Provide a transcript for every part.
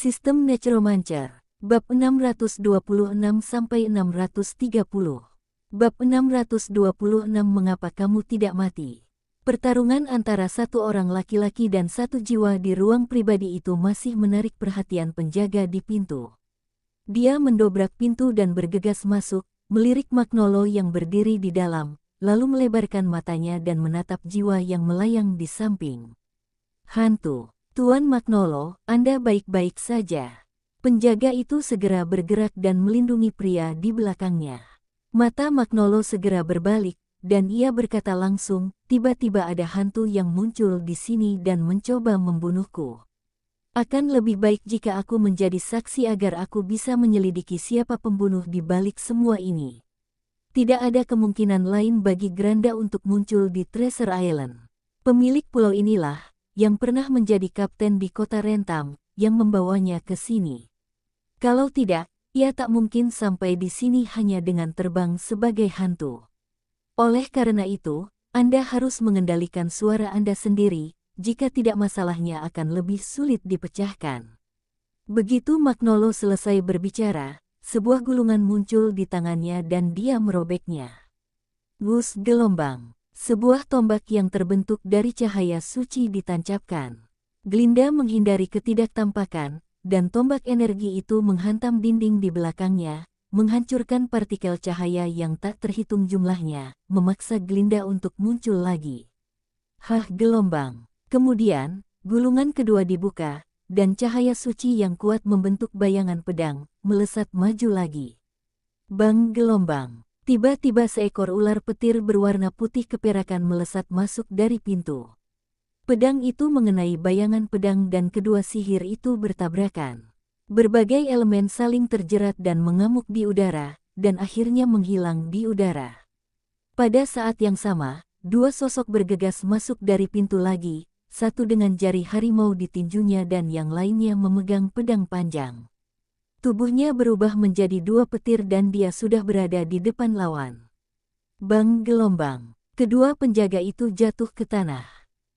Sistem Necromancer. Bab 626-630. Bab 626 Mengapa kamu tidak mati? Pertarungan antara satu orang laki-laki dan satu jiwa di ruang pribadi itu masih menarik perhatian penjaga di pintu. Dia mendobrak pintu dan bergegas masuk, melirik Magnolo yang berdiri di dalam, lalu melebarkan matanya dan menatap jiwa yang melayang di samping. Hantu. Tuan Magnolo, Anda baik-baik saja. Penjaga itu segera bergerak dan melindungi pria di belakangnya. Mata Magnolo segera berbalik, dan ia berkata langsung, tiba-tiba ada hantu yang muncul di sini dan mencoba membunuhku. Akan lebih baik jika aku menjadi saksi agar aku bisa menyelidiki siapa pembunuh di balik semua ini. Tidak ada kemungkinan lain bagi Granda untuk muncul di Treasure Island. Pemilik pulau inilah yang pernah menjadi kapten di kota Rentam, yang membawanya ke sini. Kalau tidak, ia tak mungkin sampai di sini hanya dengan terbang sebagai hantu. Oleh karena itu, Anda harus mengendalikan suara Anda sendiri, jika tidak masalahnya akan lebih sulit dipecahkan. Begitu Magnolo selesai berbicara, sebuah gulungan muncul di tangannya dan dia merobeknya. Wus gelombang. Sebuah tombak yang terbentuk dari cahaya suci ditancapkan. Glinda menghindari ketidaktampakan, dan tombak energi itu menghantam dinding di belakangnya, menghancurkan partikel cahaya yang tak terhitung jumlahnya, memaksa Glinda untuk muncul lagi. Hah, gelombang. Kemudian, gulungan kedua dibuka, dan cahaya suci yang kuat membentuk bayangan pedang, melesat maju lagi. Bang, gelombang. Tiba-tiba seekor ular petir berwarna putih keperakan melesat masuk dari pintu. Pedang itu mengenai bayangan pedang dan kedua sihir itu bertabrakan. Berbagai elemen saling terjerat dan mengamuk di udara, dan akhirnya menghilang di udara. Pada saat yang sama, dua sosok bergegas masuk dari pintu lagi, satu dengan jari harimau di tinjunya dan yang lainnya memegang pedang panjang. Tubuhnya berubah menjadi dua petir dan dia sudah berada di depan lawan. Bang, gelombang. Kedua penjaga itu jatuh ke tanah.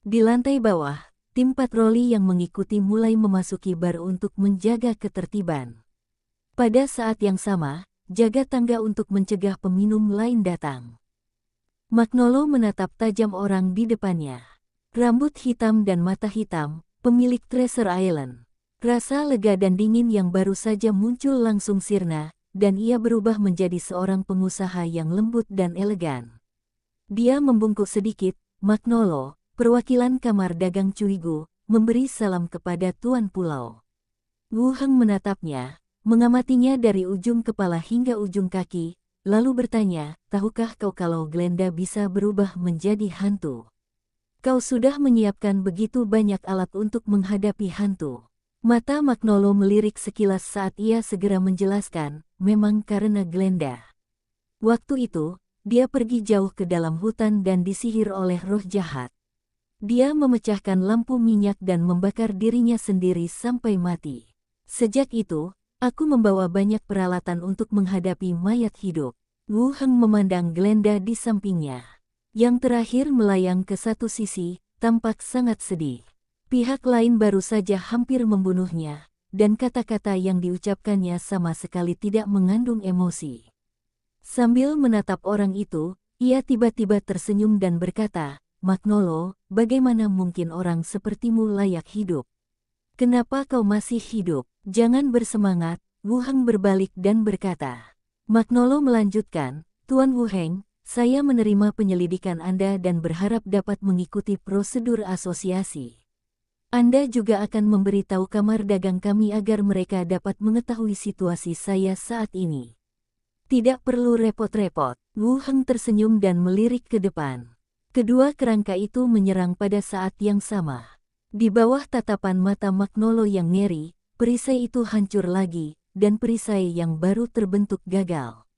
Di lantai bawah, tim patroli yang mengikuti mulai memasuki bar untuk menjaga ketertiban. Pada saat yang sama, jaga tangga untuk mencegah peminum lain datang. Magnolo menatap tajam orang di depannya. Rambut hitam dan mata hitam, pemilik Treasure Island. Rasa lega dan dingin yang baru saja muncul langsung sirna, dan ia berubah menjadi seorang pengusaha yang lembut dan elegan. Dia membungkuk sedikit, Magnolo, perwakilan kamar dagang Cuigu, memberi salam kepada tuan pulau. Wu Heng menatapnya, mengamatinya dari ujung kepala hingga ujung kaki, lalu bertanya, tahukah kau kalau Glinda bisa berubah menjadi hantu? Kau sudah menyiapkan begitu banyak alat untuk menghadapi hantu. Mata Magnolo melirik sekilas saat ia segera menjelaskan, memang karena Glinda. Waktu itu, dia pergi jauh ke dalam hutan dan disihir oleh roh jahat. Dia memecahkan lampu minyak dan membakar dirinya sendiri sampai mati. Sejak itu, aku membawa banyak peralatan untuk menghadapi mayat hidup. Wu Heng memandang Glinda di sampingnya. Yang terakhir melayang ke satu sisi, tampak sangat sedih. Pihak lain baru saja hampir membunuhnya, dan kata-kata yang diucapkannya sama sekali tidak mengandung emosi. Sambil menatap orang itu, ia tiba-tiba tersenyum dan berkata, Magnolo, bagaimana mungkin orang sepertimu layak hidup? Kenapa kau masih hidup? Jangan bersemangat, Wu Heng berbalik dan berkata. Magnolo melanjutkan, Tuan Wu Heng, saya menerima penyelidikan Anda dan berharap dapat mengikuti prosedur asosiasi. Anda juga akan memberitahu kamar dagang kami agar mereka dapat mengetahui situasi saya saat ini. Tidak perlu repot-repot. Wu Heng tersenyum dan melirik ke depan. Kedua kerangka itu menyerang pada saat yang sama. Di bawah tatapan mata Magnolo yang ngeri, perisai itu hancur lagi, dan perisai yang baru terbentuk gagal.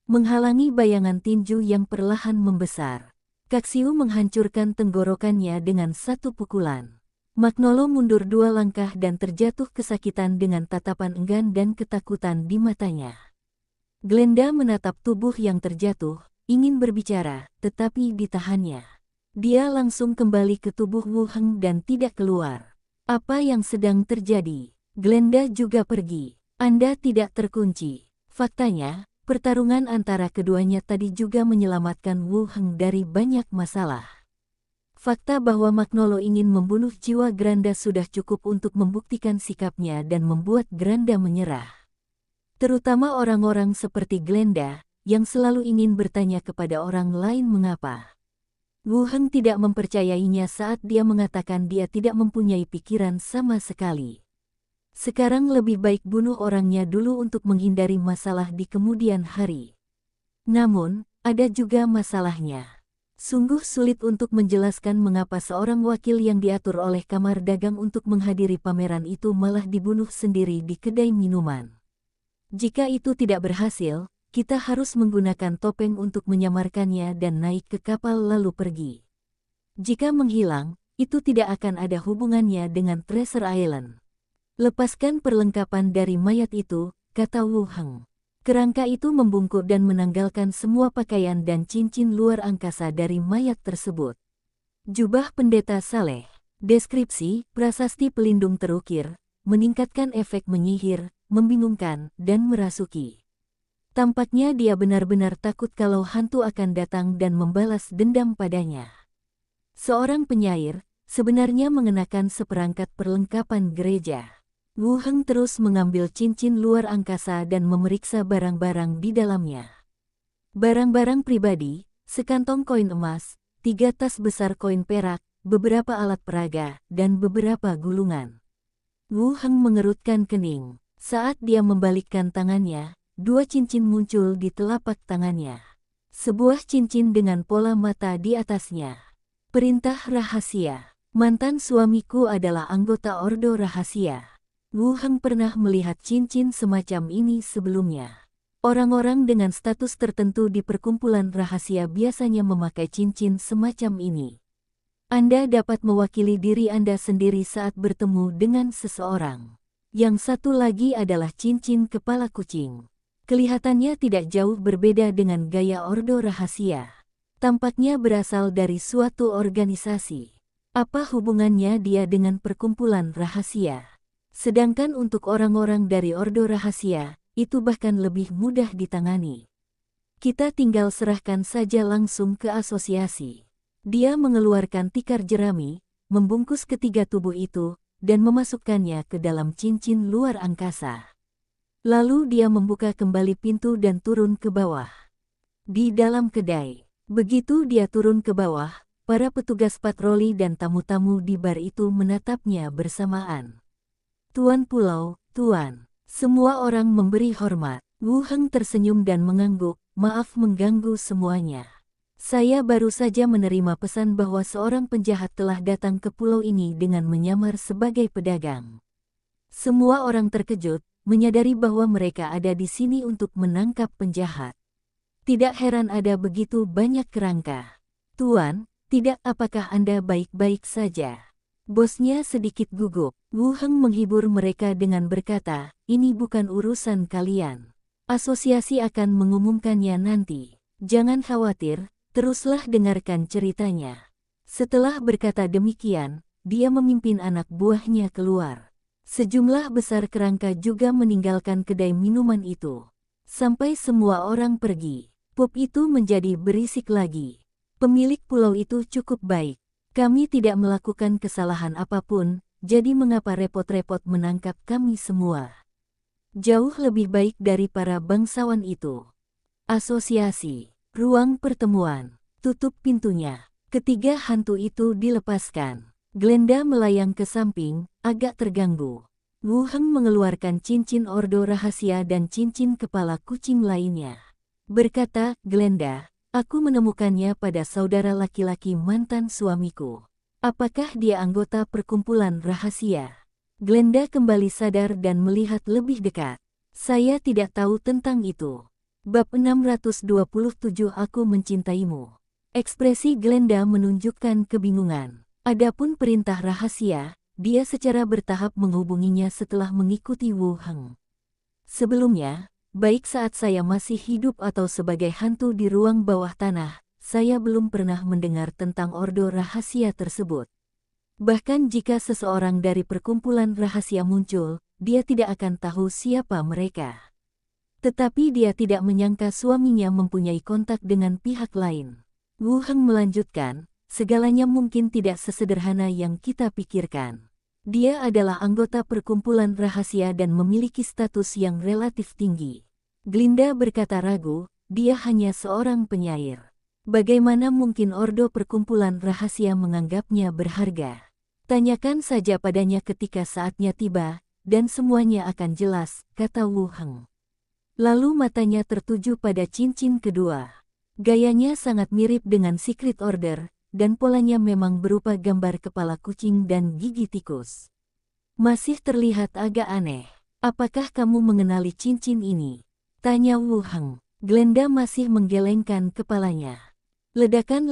Menghalangi bayangan tinju yang perlahan membesar. Kaxiu menghancurkan tenggorokannya dengan satu pukulan. Magnolo mundur dua langkah dan terjatuh kesakitan dengan tatapan enggan dan ketakutan di matanya. Glinda menatap tubuh yang terjatuh, ingin berbicara, tetapi ditahannya. Dia langsung kembali ke tubuh Wu Heng dan tidak keluar. Apa yang sedang terjadi? Glenda juga pergi. Anda tidak terkunci. Faktanya, pertarungan antara keduanya tadi juga menyelamatkan Wu Heng dari banyak masalah. Fakta bahwa Magnolo ingin membunuh jiwa Granda sudah cukup untuk membuktikan sikapnya dan membuat Granda menyerah. Terutama orang-orang seperti Glenda, yang selalu ingin bertanya kepada orang lain mengapa. Wu Heng tidak mempercayainya saat dia mengatakan dia tidak mempunyai pikiran sama sekali. Sekarang lebih baik bunuh orangnya dulu untuk menghindari masalah di kemudian hari. Namun, ada juga masalahnya. Sungguh sulit untuk menjelaskan mengapa seorang wakil yang diatur oleh kamar dagang untuk menghadiri pameran itu malah dibunuh sendiri di kedai minuman. Jika itu tidak berhasil, kita harus menggunakan topeng untuk menyamarkannya dan naik ke kapal lalu pergi. Jika menghilang, itu tidak akan ada hubungannya dengan Treasure Island. Lepaskan perlengkapan dari mayat itu, kata Wu Heng. Kerangka itu membungkuk dan menanggalkan semua pakaian dan cincin luar angkasa dari mayat tersebut. Jubah pendeta Saleh. Deskripsi, prasasti pelindung terukir, meningkatkan efek menyihir, membingungkan, dan merasuki. Tampaknya dia benar-benar takut kalau hantu akan datang dan membalas dendam padanya. Seorang penyair, sebenarnya mengenakan seperangkat perlengkapan gereja. Wu Heng terus mengambil cincin luar angkasa dan memeriksa barang-barang di dalamnya. Barang-barang pribadi, sekantong koin emas, 3 tas besar koin perak, beberapa alat peraga, dan beberapa gulungan. Wu Heng mengerutkan kening. Saat dia membalikkan tangannya, 2 cincin muncul di telapak tangannya. Sebuah cincin dengan pola mata di atasnya. Perintah rahasia. Mantan suamiku adalah anggota Ordo Rahasia. Wu Heng pernah melihat cincin semacam ini sebelumnya. Orang-orang dengan status tertentu di perkumpulan rahasia biasanya memakai cincin semacam ini. Anda dapat mewakili diri Anda sendiri saat bertemu dengan seseorang. Yang satu lagi adalah cincin kepala kucing. Kelihatannya tidak jauh berbeda dengan gaya Ordo Rahasia. Tampaknya berasal dari suatu organisasi. Apa hubungannya dia dengan perkumpulan rahasia? Sedangkan untuk orang-orang dari Ordo Rahasia, itu bahkan lebih mudah ditangani. Kita tinggal serahkan saja langsung ke asosiasi. Dia mengeluarkan tikar jerami, membungkus ketiga tubuh itu, dan memasukkannya ke dalam cincin luar angkasa. Lalu dia membuka kembali pintu dan turun ke bawah. Di dalam kedai, begitu dia turun ke bawah, para petugas patroli dan tamu-tamu di bar itu menatapnya bersamaan. Tuan pulau, tuan. Semua orang memberi hormat. Wu Heng tersenyum dan mengangguk, maaf mengganggu semuanya. Saya baru saja menerima pesan bahwa seorang penjahat telah datang ke pulau ini dengan menyamar sebagai pedagang. Semua orang terkejut, menyadari bahwa mereka ada di sini untuk menangkap penjahat. Tidak heran ada begitu banyak kerangka. Tuan, tidak, apakah Anda baik-baik saja? Bosnya sedikit gugup. Wu Heng menghibur mereka dengan berkata, ini bukan urusan kalian. Asosiasi akan mengumumkannya nanti. Jangan khawatir, teruslah dengarkan ceritanya. Setelah berkata demikian, dia memimpin anak buahnya keluar. Sejumlah besar kerangka juga meninggalkan kedai minuman itu. Sampai semua orang pergi, pub itu menjadi berisik lagi. Pemilik pulau itu cukup baik. Kami tidak melakukan kesalahan apapun, jadi mengapa repot-repot menangkap kami semua? Jauh lebih baik dari para bangsawan itu. Asosiasi, ruang pertemuan, tutup pintunya. Ketiga hantu itu dilepaskan. Glenda melayang ke samping, agak terganggu. Wu Heng mengeluarkan cincin Ordo Rahasia dan cincin kepala kucing lainnya. Berkata, Glenda, aku menemukannya pada saudara laki-laki mantan suamiku. Apakah dia anggota perkumpulan rahasia? Glenda kembali sadar dan melihat lebih dekat. Saya tidak tahu tentang itu. Bab 627 Aku mencintaimu. Ekspresi Glenda menunjukkan kebingungan. Adapun perintah rahasia, dia secara bertahap menghubunginya setelah mengikuti Wu Heng. Sebelumnya, baik saat saya masih hidup atau sebagai hantu di ruang bawah tanah, saya belum pernah mendengar tentang Ordo Rahasia tersebut. Bahkan jika seseorang dari perkumpulan rahasia muncul, dia tidak akan tahu siapa mereka. Tetapi dia tidak menyangka suaminya mempunyai kontak dengan pihak lain. Wu Heng melanjutkan, segalanya mungkin tidak sesederhana yang kita pikirkan. Dia adalah anggota perkumpulan rahasia dan memiliki status yang relatif tinggi. Glinda berkata ragu, dia hanya seorang penyair. Bagaimana mungkin ordo perkumpulan rahasia menganggapnya berharga? Tanyakan saja padanya ketika saatnya tiba, dan semuanya akan jelas, kata Wu Heng. Lalu matanya tertuju pada cincin kedua. Gayanya sangat mirip dengan Secret Order, dan polanya memang berupa gambar kepala kucing dan gigi tikus. Masih terlihat agak aneh. Apakah kamu mengenali cincin ini? Tanya Wu Heng. Glinda masih menggelengkan kepalanya. Ledakan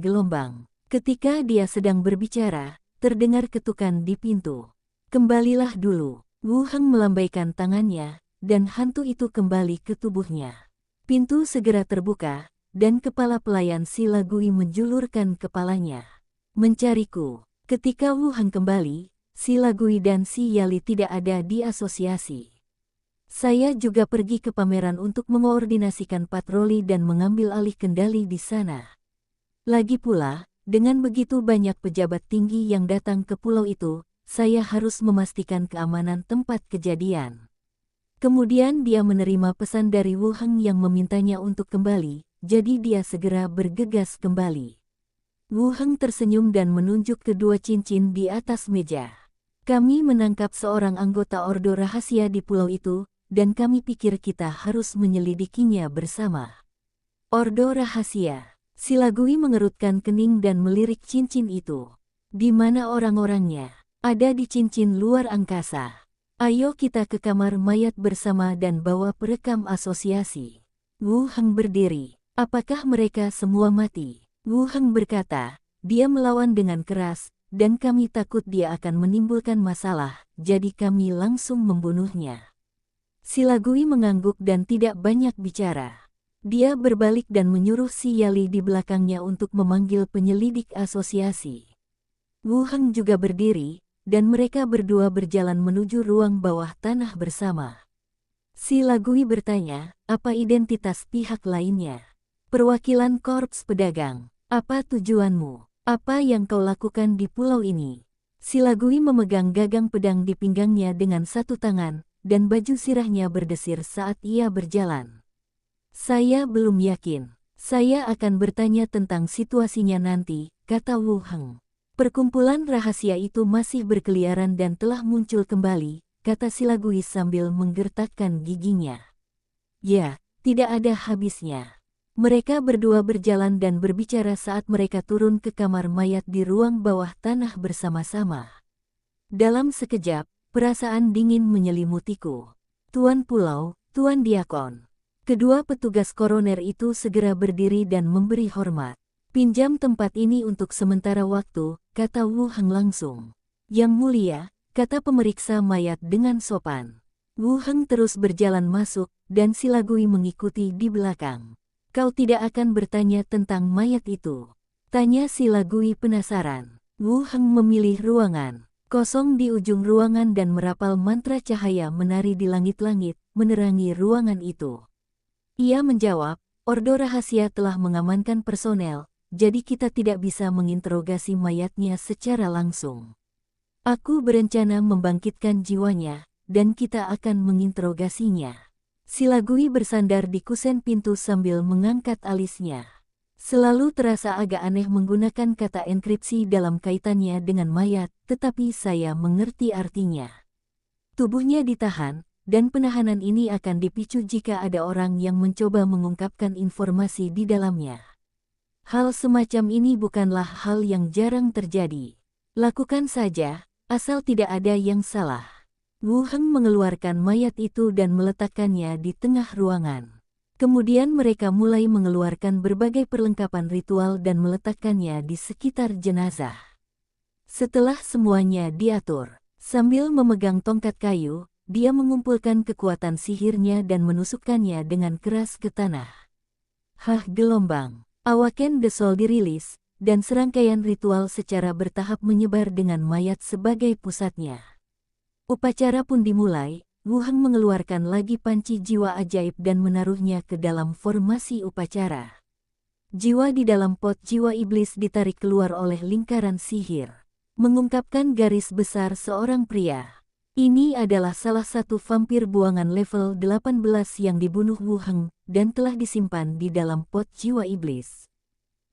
gelombang. Ketika dia sedang berbicara, terdengar ketukan di pintu. Kembalilah dulu. Wu Heng melambaikan tangannya, dan hantu itu kembali ke tubuhnya. Pintu segera terbuka, dan kepala pelayan Si Lagui menjulurkan kepalanya. Mencariku. Ketika Wu Heng kembali, Si Lagui dan Si Yali tidak ada di asosiasi. Saya juga pergi ke pameran untuk mengoordinasikan patroli dan mengambil alih kendali di sana. Lagi pula, dengan begitu banyak pejabat tinggi yang datang ke pulau itu, saya harus memastikan keamanan tempat kejadian. Kemudian dia menerima pesan dari Wu Heng yang memintanya untuk kembali, jadi dia segera bergegas kembali. Wu Heng tersenyum dan menunjuk kedua cincin di atas meja. Kami menangkap seorang anggota ordo rahasia di pulau itu, dan kami pikir kita harus menyelidikinya bersama. Ordo rahasia. Si Lagui mengerutkan kening dan melirik cincin itu. Di mana orang-orangnya? Ada di cincin luar angkasa. Ayo kita ke kamar mayat bersama dan bawa perekam asosiasi. Wu Heng berdiri. Apakah mereka semua mati? Wu Heng berkata, dia melawan dengan keras, dan kami takut dia akan menimbulkan masalah, jadi kami langsung membunuhnya. Si Lagui mengangguk dan tidak banyak bicara. Dia berbalik dan menyuruh Si Yali di belakangnya untuk memanggil penyelidik asosiasi. Wu Heng juga berdiri, dan mereka berdua berjalan menuju ruang bawah tanah bersama. Si Lagui bertanya, apa identitas pihak lainnya? Perwakilan Korps Pedagang. Apa tujuanmu? Apa yang kau lakukan di pulau ini? Si Lagui memegang gagang pedang di pinggangnya dengan satu tangan, dan baju sirahnya berdesir saat ia berjalan. Saya belum yakin. Saya akan bertanya tentang situasinya nanti, kata Wu Heng. Perkumpulan rahasia itu masih berkeliaran dan telah muncul kembali, kata Si Lagui sambil menggertakkan giginya. Ya, tidak ada habisnya. Mereka berdua berjalan dan berbicara saat mereka turun ke kamar mayat di ruang bawah tanah bersama-sama. Dalam sekejap, perasaan dingin menyelimutiku. Tuan Pulau, Tuan Diakon. Kedua petugas koroner itu segera berdiri dan memberi hormat. Pinjam tempat ini untuk sementara waktu, kata Wu Heng langsung. Yang mulia, kata pemeriksa mayat dengan sopan. Wu Heng terus berjalan masuk, dan Si Lagui mengikuti di belakang. Kau tidak akan bertanya tentang mayat itu? Tanya Si Lagui penasaran. Wu Heng memilih ruangan kosong di ujung ruangan dan merapal mantra cahaya menari di langit-langit, menerangi ruangan itu. Ia menjawab, Ordo Rahasia telah mengamankan personel, jadi kita tidak bisa menginterogasi mayatnya secara langsung. Aku berencana membangkitkan jiwanya, dan kita akan menginterogasinya. Si Lagui bersandar di kusen pintu sambil mengangkat alisnya. Selalu terasa agak aneh menggunakan kata enkripsi dalam kaitannya dengan mayat, tetapi saya mengerti artinya. Tubuhnya ditahan, dan penahanan ini akan dipicu jika ada orang yang mencoba mengungkapkan informasi di dalamnya. Hal semacam ini bukanlah hal yang jarang terjadi. Lakukan saja, asal tidak ada yang salah. Wu Heng mengeluarkan mayat itu dan meletakkannya di tengah ruangan. Kemudian mereka mulai mengeluarkan berbagai perlengkapan ritual dan meletakkannya di sekitar jenazah. Setelah semuanya diatur, sambil memegang tongkat kayu, dia mengumpulkan kekuatan sihirnya dan menusukkannya dengan keras ke tanah. Hah, gelombang. Awaken the Soul dirilis, dan serangkaian ritual secara bertahap menyebar dengan mayat sebagai pusatnya. Upacara pun dimulai. Wu Heng mengeluarkan lagi panci jiwa ajaib dan menaruhnya ke dalam formasi upacara. Jiwa di dalam pot jiwa iblis ditarik keluar oleh lingkaran sihir, mengungkapkan garis besar seorang pria. Ini adalah salah satu vampir buangan level 18 yang dibunuh Wu Heng dan telah disimpan di dalam pot jiwa iblis.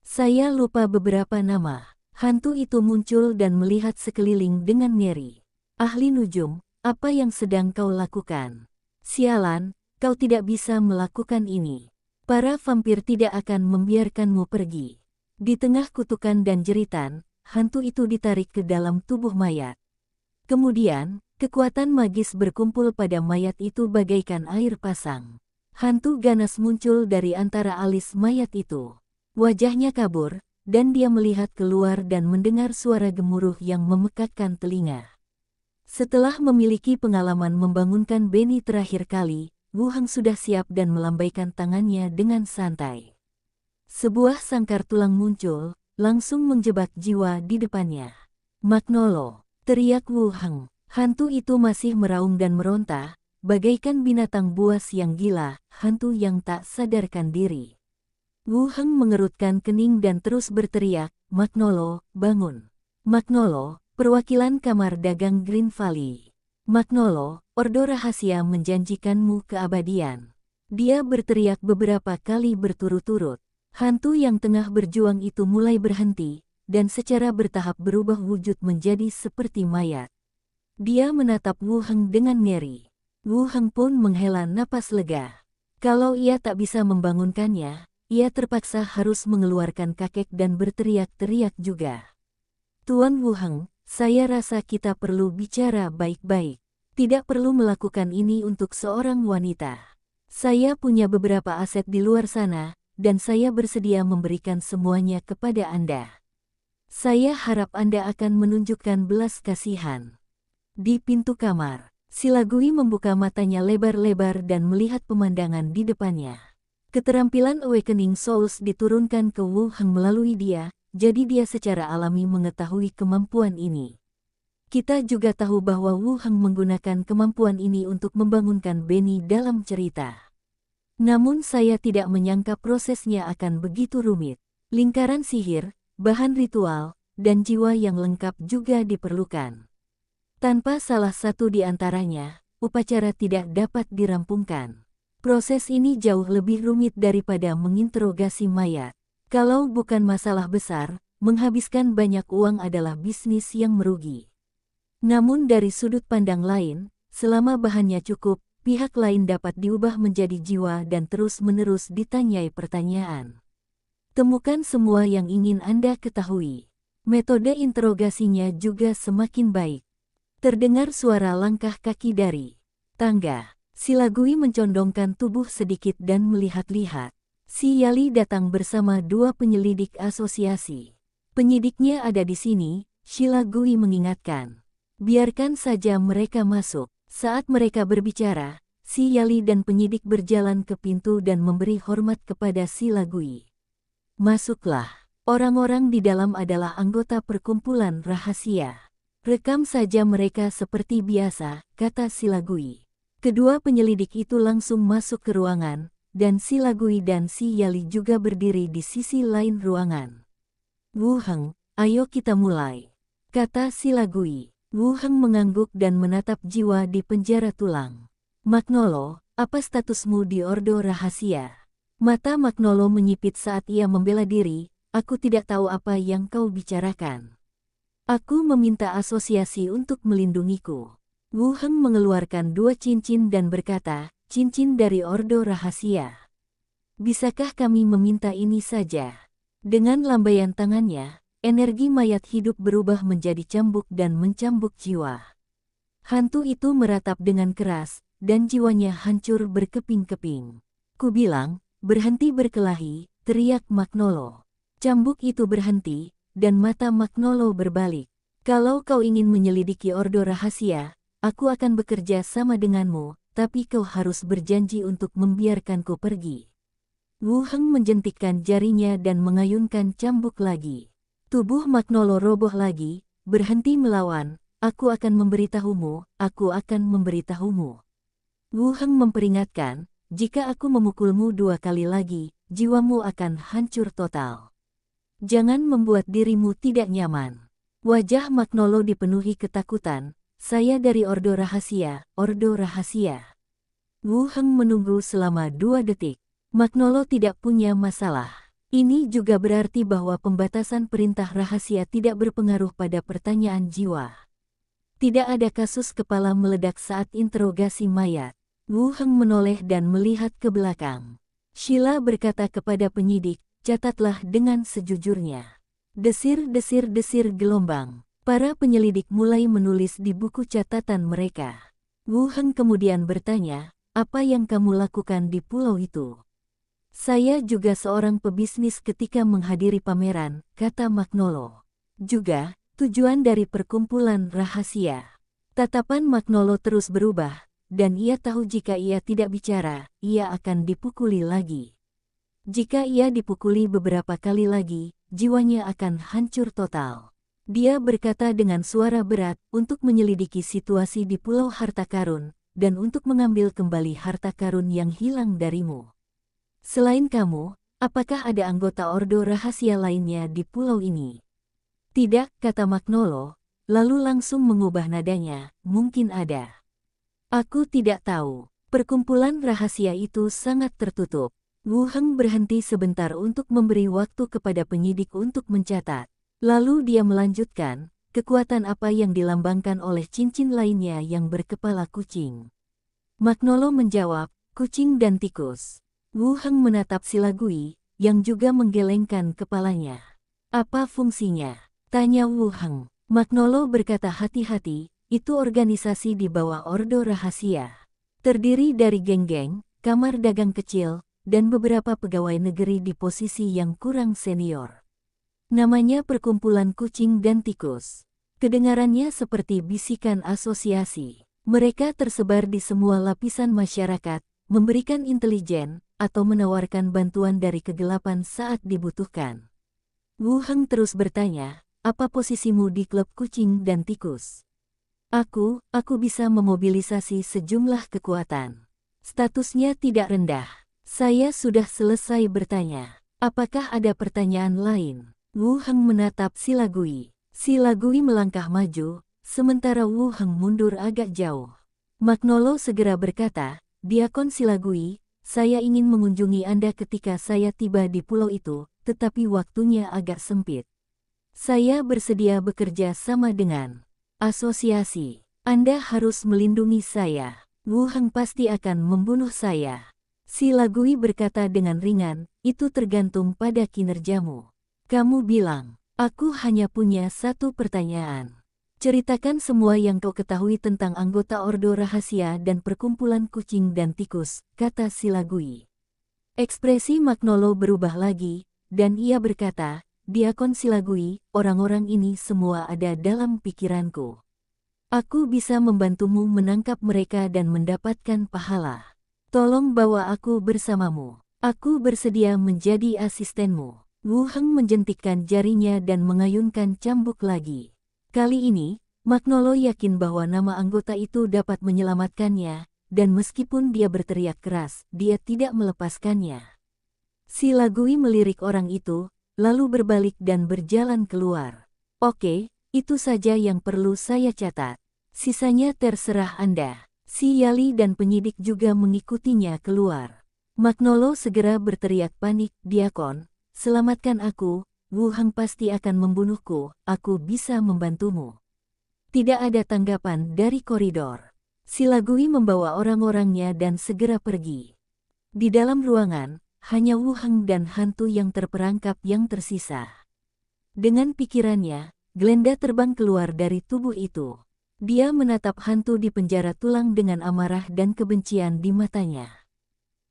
Saya lupa beberapa nama. Hantu itu muncul dan melihat sekeliling dengan ngeri. Ahli nujum, apa yang sedang kau lakukan? Sialan, kau tidak bisa melakukan ini. Para vampir tidak akan membiarkanmu pergi. Di tengah kutukan dan jeritan, hantu itu ditarik ke dalam tubuh mayat. Kemudian, kekuatan magis berkumpul pada mayat itu bagaikan air pasang. Hantu ganas muncul dari antara alis mayat itu. Wajahnya kabur, dan dia melihat keluar dan mendengar suara gemuruh yang memekakkan telinga. Setelah memiliki pengalaman membangunkan Benny terakhir kali, Wu Heng sudah siap dan melambaikan tangannya dengan santai. Sebuah sangkar tulang muncul, langsung menjebak jiwa di depannya. Magnolo, teriak Wu Heng. Hantu itu masih meraung dan meronta, bagaikan binatang buas yang gila, hantu yang tak sadarkan diri. Wu Heng mengerutkan kening dan terus berteriak, Magnolo, bangun. Magnolo, perwakilan kamar dagang Green Valley. Magnolo, Ordo Rahasia menjanjikanmu keabadian. Dia berteriak beberapa kali berturut-turut. Hantu yang tengah berjuang itu mulai berhenti, dan secara bertahap berubah wujud menjadi seperti mayat. Dia menatap Wu Heng dengan ngeri. Wu Heng pun menghela napas lega. Kalau ia tak bisa membangunkannya, ia terpaksa harus mengeluarkan kakek dan berteriak-teriak juga. Tuan Wu Heng, saya rasa kita perlu bicara baik-baik. Tidak perlu melakukan ini untuk seorang wanita. Saya punya beberapa aset di luar sana, dan saya bersedia memberikan semuanya kepada Anda. Saya harap Anda akan menunjukkan belas kasihan. Di pintu kamar, Silagui membuka matanya lebar-lebar dan melihat pemandangan di depannya. Keterampilan Awakening Souls diturunkan ke Wu Heng melalui dia, jadi dia secara alami mengetahui kemampuan ini. Kita juga tahu bahwa Wu Heng menggunakan kemampuan ini untuk membangunkan Benny dalam cerita. Namun saya tidak menyangka prosesnya akan begitu rumit. Lingkaran sihir, bahan ritual, dan jiwa yang lengkap juga diperlukan. Tanpa salah satu di antaranya, upacara tidak dapat dirampungkan. Proses ini jauh lebih rumit daripada menginterogasi mayat. Kalau bukan masalah besar, menghabiskan banyak uang adalah bisnis yang merugi. Namun dari sudut pandang lain, selama bahannya cukup, pihak lain dapat diubah menjadi jiwa dan terus-menerus ditanyai pertanyaan. Temukan semua yang ingin Anda ketahui. Metode interogasinya juga semakin baik. Terdengar suara langkah kaki dari tangga. Silagui mencondongkan tubuh sedikit dan melihat-lihat. Si Yali datang bersama dua penyelidik asosiasi. Penyidiknya ada di sini, Silagui mengingatkan. Biarkan saja mereka masuk. Saat mereka berbicara, si Yali dan penyidik berjalan ke pintu dan memberi hormat kepada Silagui. Masuklah. Orang-orang di dalam adalah anggota perkumpulan rahasia. Rekam saja mereka seperti biasa, kata Silagui. Kedua penyelidik itu langsung masuk ke ruangan, dan Silagui dan si Yali juga berdiri di sisi lain ruangan. Wu Heng, ayo kita mulai, kata Silagui. Wu Heng mengangguk dan menatap jiwa di penjara tulang. Magnolo, apa statusmu di Ordo Rahasia? Mata Magnolo menyipit saat ia membela diri, aku tidak tahu apa yang kau bicarakan. Aku meminta asosiasi untuk melindungiku. Wu Heng mengeluarkan dua cincin dan berkata, cincin dari Ordo Rahasia. Bisakah kami meminta ini saja? Dengan lambaian tangannya, energi mayat hidup berubah menjadi cambuk dan mencambuk jiwa. Hantu itu meratap dengan keras, dan jiwanya hancur berkeping-keping. Ku bilang, berhenti berkelahi, teriak Magnolo. Cambuk itu berhenti, dan mata Magnolo berbalik. Kalau kau ingin menyelidiki Ordo Rahasia, aku akan bekerja sama denganmu, tapi kau harus berjanji untuk membiarkanku pergi. Wu Heng menjentikkan jarinya dan mengayunkan cambuk lagi. Tubuh Magnolo roboh lagi, berhenti melawan, aku akan memberitahumu, aku akan memberitahumu. Wu Heng memperingatkan, jika aku memukulmu 2 kali lagi, jiwamu akan hancur total. Jangan membuat dirimu tidak nyaman. Wajah Magnolo dipenuhi ketakutan, saya dari Ordo Rahasia, Ordo Rahasia. Wu Heng menunggu selama 2 detik. Magnolo tidak punya masalah. Ini juga berarti bahwa pembatasan perintah rahasia tidak berpengaruh pada pertanyaan jiwa. Tidak ada kasus kepala meledak saat interogasi mayat. Wu Heng menoleh dan melihat ke belakang. Sheila berkata kepada penyidik, catatlah dengan sejujurnya. Desir-desir-desir gelombang. Para penyelidik mulai menulis di buku catatan mereka. Wu Heng kemudian bertanya, apa yang kamu lakukan di pulau itu? Saya juga seorang pebisnis ketika menghadiri pameran, kata Magnolo. Juga, tujuan dari perkumpulan rahasia. Tatapan Magnolo terus berubah, dan ia tahu jika ia tidak bicara, ia akan dipukuli lagi. Jika ia dipukuli beberapa kali lagi, jiwanya akan hancur total. Dia berkata dengan suara berat, untuk menyelidiki situasi di Pulau Harta Karun, dan untuk mengambil kembali harta karun yang hilang darimu. Selain kamu, apakah ada anggota Ordo Rahasia lainnya di pulau ini? Tidak, kata Magnolo, lalu langsung mengubah nadanya, mungkin ada. Aku tidak tahu. Perkumpulan rahasia itu sangat tertutup. Wu Heng berhenti sebentar untuk memberi waktu kepada penyidik untuk mencatat. Lalu dia melanjutkan, kekuatan apa yang dilambangkan oleh cincin lainnya yang berkepala kucing? Magnolo menjawab, kucing dan tikus. Wu Heng menatap Silagui, yang juga menggelengkan kepalanya. Apa fungsinya? Tanya Wu Heng. Magnolo berkata hati-hati, itu organisasi di bawah Ordo Rahasia. Terdiri dari geng-geng, kamar dagang kecil, dan beberapa pegawai negeri di posisi yang kurang senior. Namanya Perkumpulan Kucing dan Tikus. Kedengarannya seperti bisikan asosiasi. Mereka tersebar di semua lapisan masyarakat, memberikan intelijen, atau menawarkan bantuan dari kegelapan saat dibutuhkan. Wu Heng terus bertanya, apa posisimu di klub kucing dan tikus? Aku bisa memobilisasi sejumlah kekuatan. Statusnya tidak rendah. Saya sudah selesai bertanya. Apakah ada pertanyaan lain? Wu Heng menatap Silagui. Silagui melangkah maju, sementara Wu Heng mundur agak jauh. Magnolo segera berkata, Diakon Silagui, saya ingin mengunjungi Anda ketika saya tiba di pulau itu, tetapi waktunya agak sempit. Saya bersedia bekerja sama dengan asosiasi. Anda harus melindungi saya. Wu Heng pasti akan membunuh saya. Silagui berkata dengan ringan, itu tergantung pada kinerjamu. Kamu bilang, aku hanya punya satu pertanyaan. Ceritakan semua yang kau ketahui tentang anggota Ordo Rahasia dan Perkumpulan Kucing dan Tikus, kata Silagui. Ekspresi Magnolo berubah lagi, dan ia berkata, Diakon Silagui, orang-orang ini semua ada dalam pikiranku. Aku bisa membantumu menangkap mereka dan mendapatkan pahala. Tolong bawa aku bersamamu. Aku bersedia menjadi asistenmu. Wu Heng menjentikkan jarinya dan mengayunkan cambuk lagi. Kali ini, Magnolo yakin bahwa nama anggota itu dapat menyelamatkannya, dan meskipun dia berteriak keras, dia tidak melepaskannya. Silagui melirik orang itu, lalu berbalik dan berjalan keluar. Oke, itu saja yang perlu saya catat. Sisanya terserah Anda. Si Yali dan penyidik juga mengikutinya keluar. Magnolo segera berteriak panik, Diakon, selamatkan aku, Wu Heng pasti akan membunuhku, aku bisa membantumu. Tidak ada tanggapan dari koridor. Silagui membawa orang-orangnya dan segera pergi. Di dalam ruangan, hanya Wu Heng dan hantu yang terperangkap yang tersisa. Dengan pikirannya, Glenda terbang keluar dari tubuh itu. Dia menatap hantu di penjara tulang dengan amarah dan kebencian di matanya.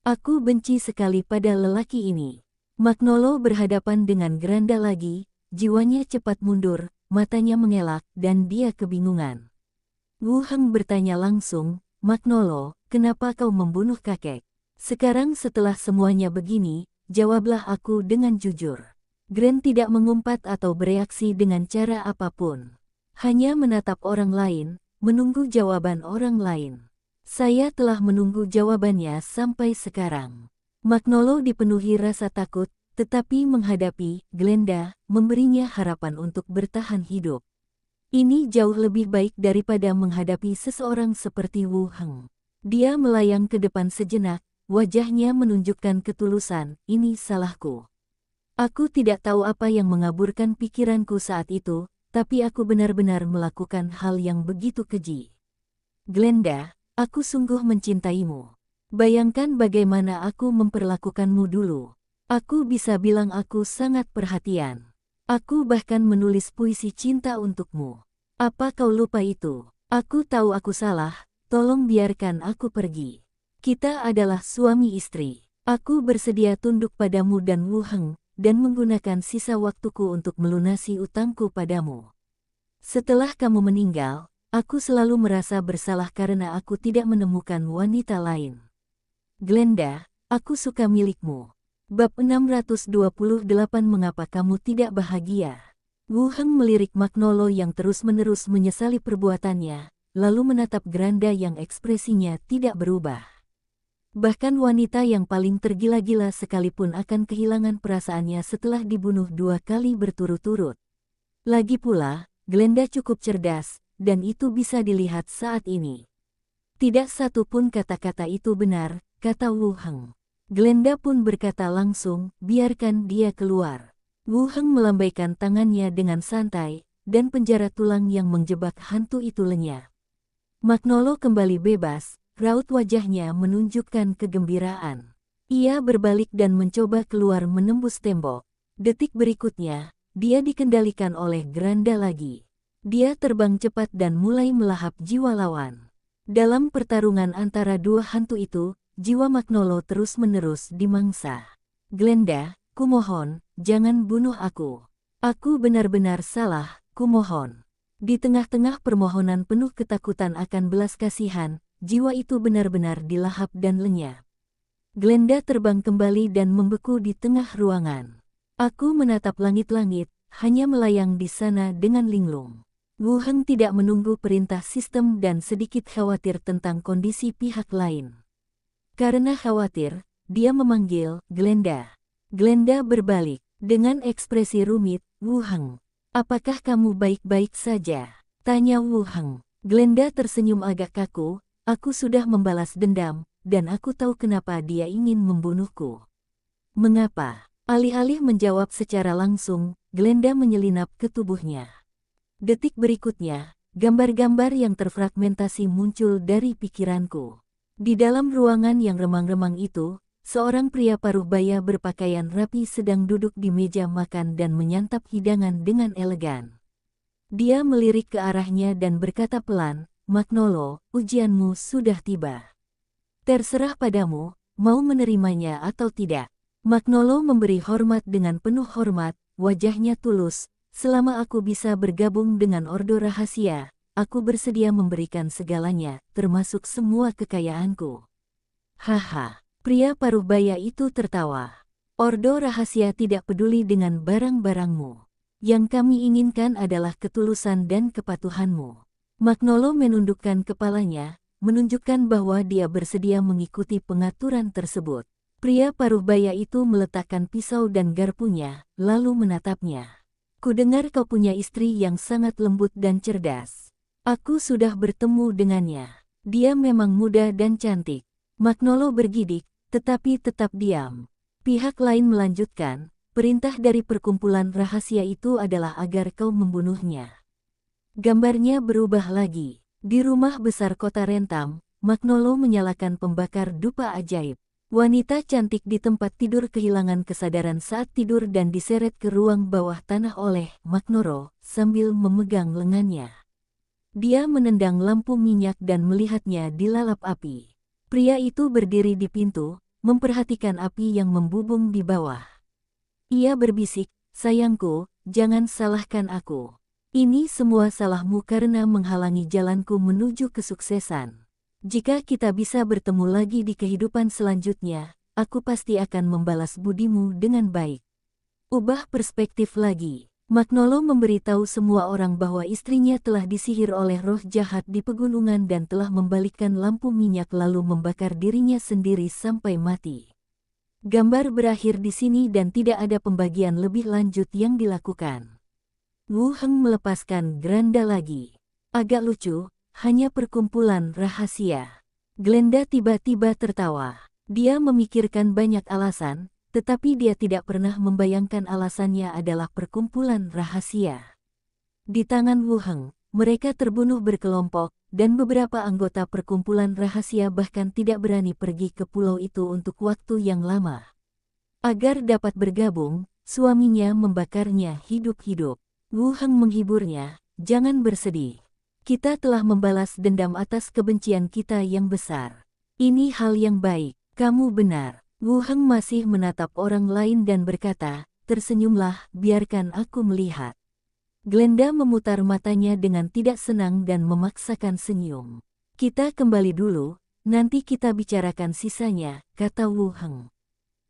Aku benci sekali pada lelaki ini. Magnolo berhadapan dengan Granda lagi, jiwanya cepat mundur, matanya mengelak, dan dia kebingungan. Wu Heng bertanya langsung, Magnolo, kenapa kau membunuh kakek? Sekarang setelah semuanya begini, jawablah aku dengan jujur. Gren tidak mengumpat atau bereaksi dengan cara apapun. Hanya menatap orang lain, menunggu jawaban orang lain. Saya telah menunggu jawabannya sampai sekarang. Magnolo dipenuhi rasa takut, tetapi menghadapi Glenda, memberinya harapan untuk bertahan hidup. Ini jauh lebih baik daripada menghadapi seseorang seperti Wu Heng. Dia melayang ke depan sejenak, wajahnya menunjukkan ketulusan, ini salahku. Aku tidak tahu apa yang mengaburkan pikiranku saat itu, tapi aku benar-benar melakukan hal yang begitu keji. Glenda, aku sungguh mencintaimu. Bayangkan bagaimana aku memperlakukanmu dulu. Aku bisa bilang aku sangat perhatian. Aku bahkan menulis puisi cinta untukmu. Apa kau lupa itu? Aku tahu aku salah, tolong biarkan aku pergi. Kita adalah suami istri. Aku bersedia tunduk padamu dan Wu Heng, dan menggunakan sisa waktuku untuk melunasi utangku padamu. Setelah kamu meninggal, aku selalu merasa bersalah karena aku tidak menemukan wanita lain. Glenda, aku suka milikmu. Bab 628 Mengapa kamu tidak bahagia? Wu Heng melirik Magnolo yang terus-menerus menyesali perbuatannya, lalu menatap Granda yang ekspresinya tidak berubah. Bahkan wanita yang paling tergila-gila sekalipun akan kehilangan perasaannya setelah dibunuh 2 kali berturut-turut. Lagi pula, Glenda cukup cerdas, dan itu bisa dilihat saat ini. Tidak satu pun kata-kata itu benar, kata Wu Heng. Glenda pun berkata langsung, biarkan dia keluar. Wu Heng melambaikan tangannya dengan santai, dan penjara tulang yang menjebak hantu itu lenyap. Magnolo kembali bebas, raut wajahnya menunjukkan kegembiraan. Ia berbalik dan mencoba keluar menembus tembok. Detik berikutnya, dia dikendalikan oleh Granda lagi. Dia terbang cepat dan mulai melahap jiwa lawan. Dalam pertarungan antara dua hantu itu, jiwa Magnolo terus-menerus dimangsa. Glenda, kumohon, jangan bunuh aku. Aku benar-benar salah, kumohon. Di tengah-tengah permohonan penuh ketakutan akan belas kasihan, jiwa itu benar-benar dilahap dan lenyap. Glenda terbang kembali dan membeku di tengah ruangan. Aku menatap langit-langit, hanya melayang di sana dengan linglung. Wu Heng tidak menunggu perintah sistem dan sedikit khawatir tentang kondisi pihak lain. Karena khawatir, dia memanggil Glenda. Glenda berbalik, dengan ekspresi rumit, Wu Heng. Apakah kamu baik-baik saja? Tanya Wu Heng. Glenda tersenyum agak kaku, aku sudah membalas dendam, dan aku tahu kenapa dia ingin membunuhku. Mengapa? Alih-alih menjawab secara langsung, Glenda menyelinap ke tubuhnya. Detik berikutnya, gambar-gambar yang terfragmentasi muncul dari pikiranku. Di dalam ruangan yang remang-remang itu, seorang pria paruh baya berpakaian rapi sedang duduk di meja makan dan menyantap hidangan dengan elegan. Dia melirik ke arahnya dan berkata pelan, Magnolo, ujianmu sudah tiba. Terserah padamu, mau menerimanya atau tidak. Magnolo memberi hormat dengan penuh hormat, wajahnya tulus. Selama aku bisa bergabung dengan Ordo Rahasia, aku bersedia memberikan segalanya, termasuk semua kekayaanku. Haha, pria paruh baya itu tertawa. Ordo Rahasia tidak peduli dengan barang-barangmu. Yang kami inginkan adalah ketulusan dan kepatuhanmu. Magnolo menundukkan kepalanya, menunjukkan bahwa dia bersedia mengikuti pengaturan tersebut. Pria paruh baya itu meletakkan pisau dan garpunya, lalu menatapnya. Kudengar kau punya istri yang sangat lembut dan cerdas. Aku sudah bertemu dengannya. Dia memang muda dan cantik. Magnolo bergidik, tetapi tetap diam. Pihak lain melanjutkan, perintah dari perkumpulan rahasia itu adalah agar kau membunuhnya. Gambarnya berubah lagi. Di rumah besar kota Rentam, Magnolo menyalakan pembakar dupa ajaib. Wanita cantik di tempat tidur kehilangan kesadaran saat tidur dan diseret ke ruang bawah tanah oleh Magnolo sambil memegang lengannya. Dia menendang lampu minyak dan melihatnya dilalap api. Pria itu berdiri di pintu, memperhatikan api yang membubung di bawah. Ia berbisik, sayangku, jangan salahkan aku. Ini semua salahmu karena menghalangi jalanku menuju kesuksesan. Jika kita bisa bertemu lagi di kehidupan selanjutnya, aku pasti akan membalas budimu dengan baik. Ubah perspektif lagi. Magnolo memberitahu semua orang bahwa istrinya telah disihir oleh roh jahat di pegunungan dan telah membalikkan lampu minyak lalu membakar dirinya sendiri sampai mati. Gambar berakhir di sini dan tidak ada pembagian lebih lanjut yang dilakukan. Wu Heng melepaskan Granda lagi. Agak lucu, hanya perkumpulan rahasia. Glenda tiba-tiba tertawa. Dia memikirkan banyak alasan, tetapi dia tidak pernah membayangkan alasannya adalah perkumpulan rahasia. Di tangan Wu Heng, mereka terbunuh berkelompok, dan beberapa anggota perkumpulan rahasia bahkan tidak berani pergi ke pulau itu untuk waktu yang lama. Agar dapat bergabung, suaminya membakarnya hidup-hidup. Wu Heng menghiburnya, "Jangan bersedih. Kita telah membalas dendam atas kebencian kita yang besar. Ini hal yang baik, kamu benar." Wu Heng masih menatap orang lain dan berkata, "Tersenyumlah, biarkan aku melihat." Glenda memutar matanya dengan tidak senang dan memaksakan senyum. "Kita kembali dulu, nanti kita bicarakan sisanya," kata Wu Heng.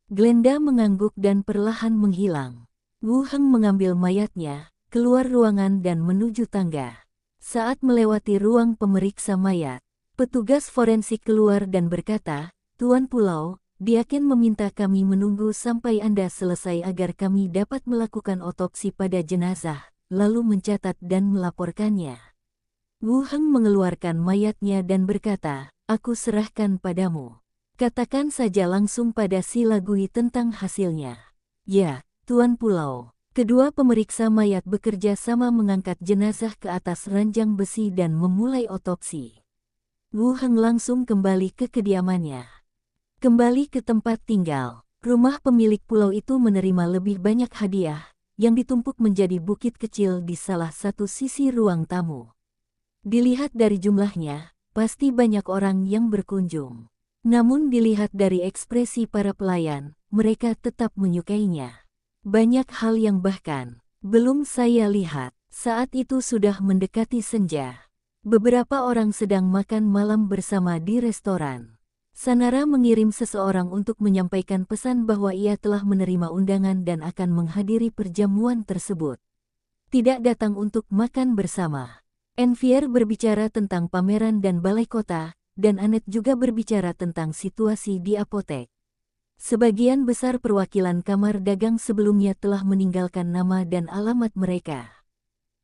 Glenda mengangguk dan perlahan menghilang. Wu Heng mengambil mayatnya, keluar ruangan dan menuju tangga. Saat melewati ruang pemeriksa mayat, petugas forensik keluar dan berkata, "Tuan Pulau, Diaken meminta kami menunggu sampai Anda selesai agar kami dapat melakukan otopsi pada jenazah, lalu mencatat dan melaporkannya." Wu Heng mengeluarkan mayatnya dan berkata, "Aku serahkan padamu. Katakan saja langsung pada si Lagui tentang hasilnya." "Ya, Tuan Pulau." Kedua pemeriksa mayat bekerja sama mengangkat jenazah ke atas ranjang besi dan memulai otopsi. Wu Heng langsung kembali ke kediamannya. Kembali ke tempat tinggal, rumah pemilik pulau itu menerima lebih banyak hadiah, yang ditumpuk menjadi bukit kecil di salah satu sisi ruang tamu. Dilihat dari jumlahnya, pasti banyak orang yang berkunjung. Namun dilihat dari ekspresi para pelayan, mereka tetap menyukainya. Banyak hal yang bahkan belum saya lihat. Saat itu sudah mendekati senja. Beberapa orang sedang makan malam bersama di restoran. Sanara mengirim seseorang untuk menyampaikan pesan bahwa ia telah menerima undangan dan akan menghadiri perjamuan tersebut. Tidak datang untuk makan bersama. Envier berbicara tentang pameran dan balai kota, dan Annette juga berbicara tentang situasi di apotek. Sebagian besar perwakilan kamar dagang sebelumnya telah meninggalkan nama dan alamat mereka.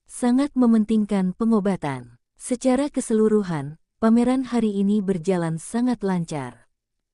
Sangat mementingkan pengobatan. Secara keseluruhan, pameran hari ini berjalan sangat lancar.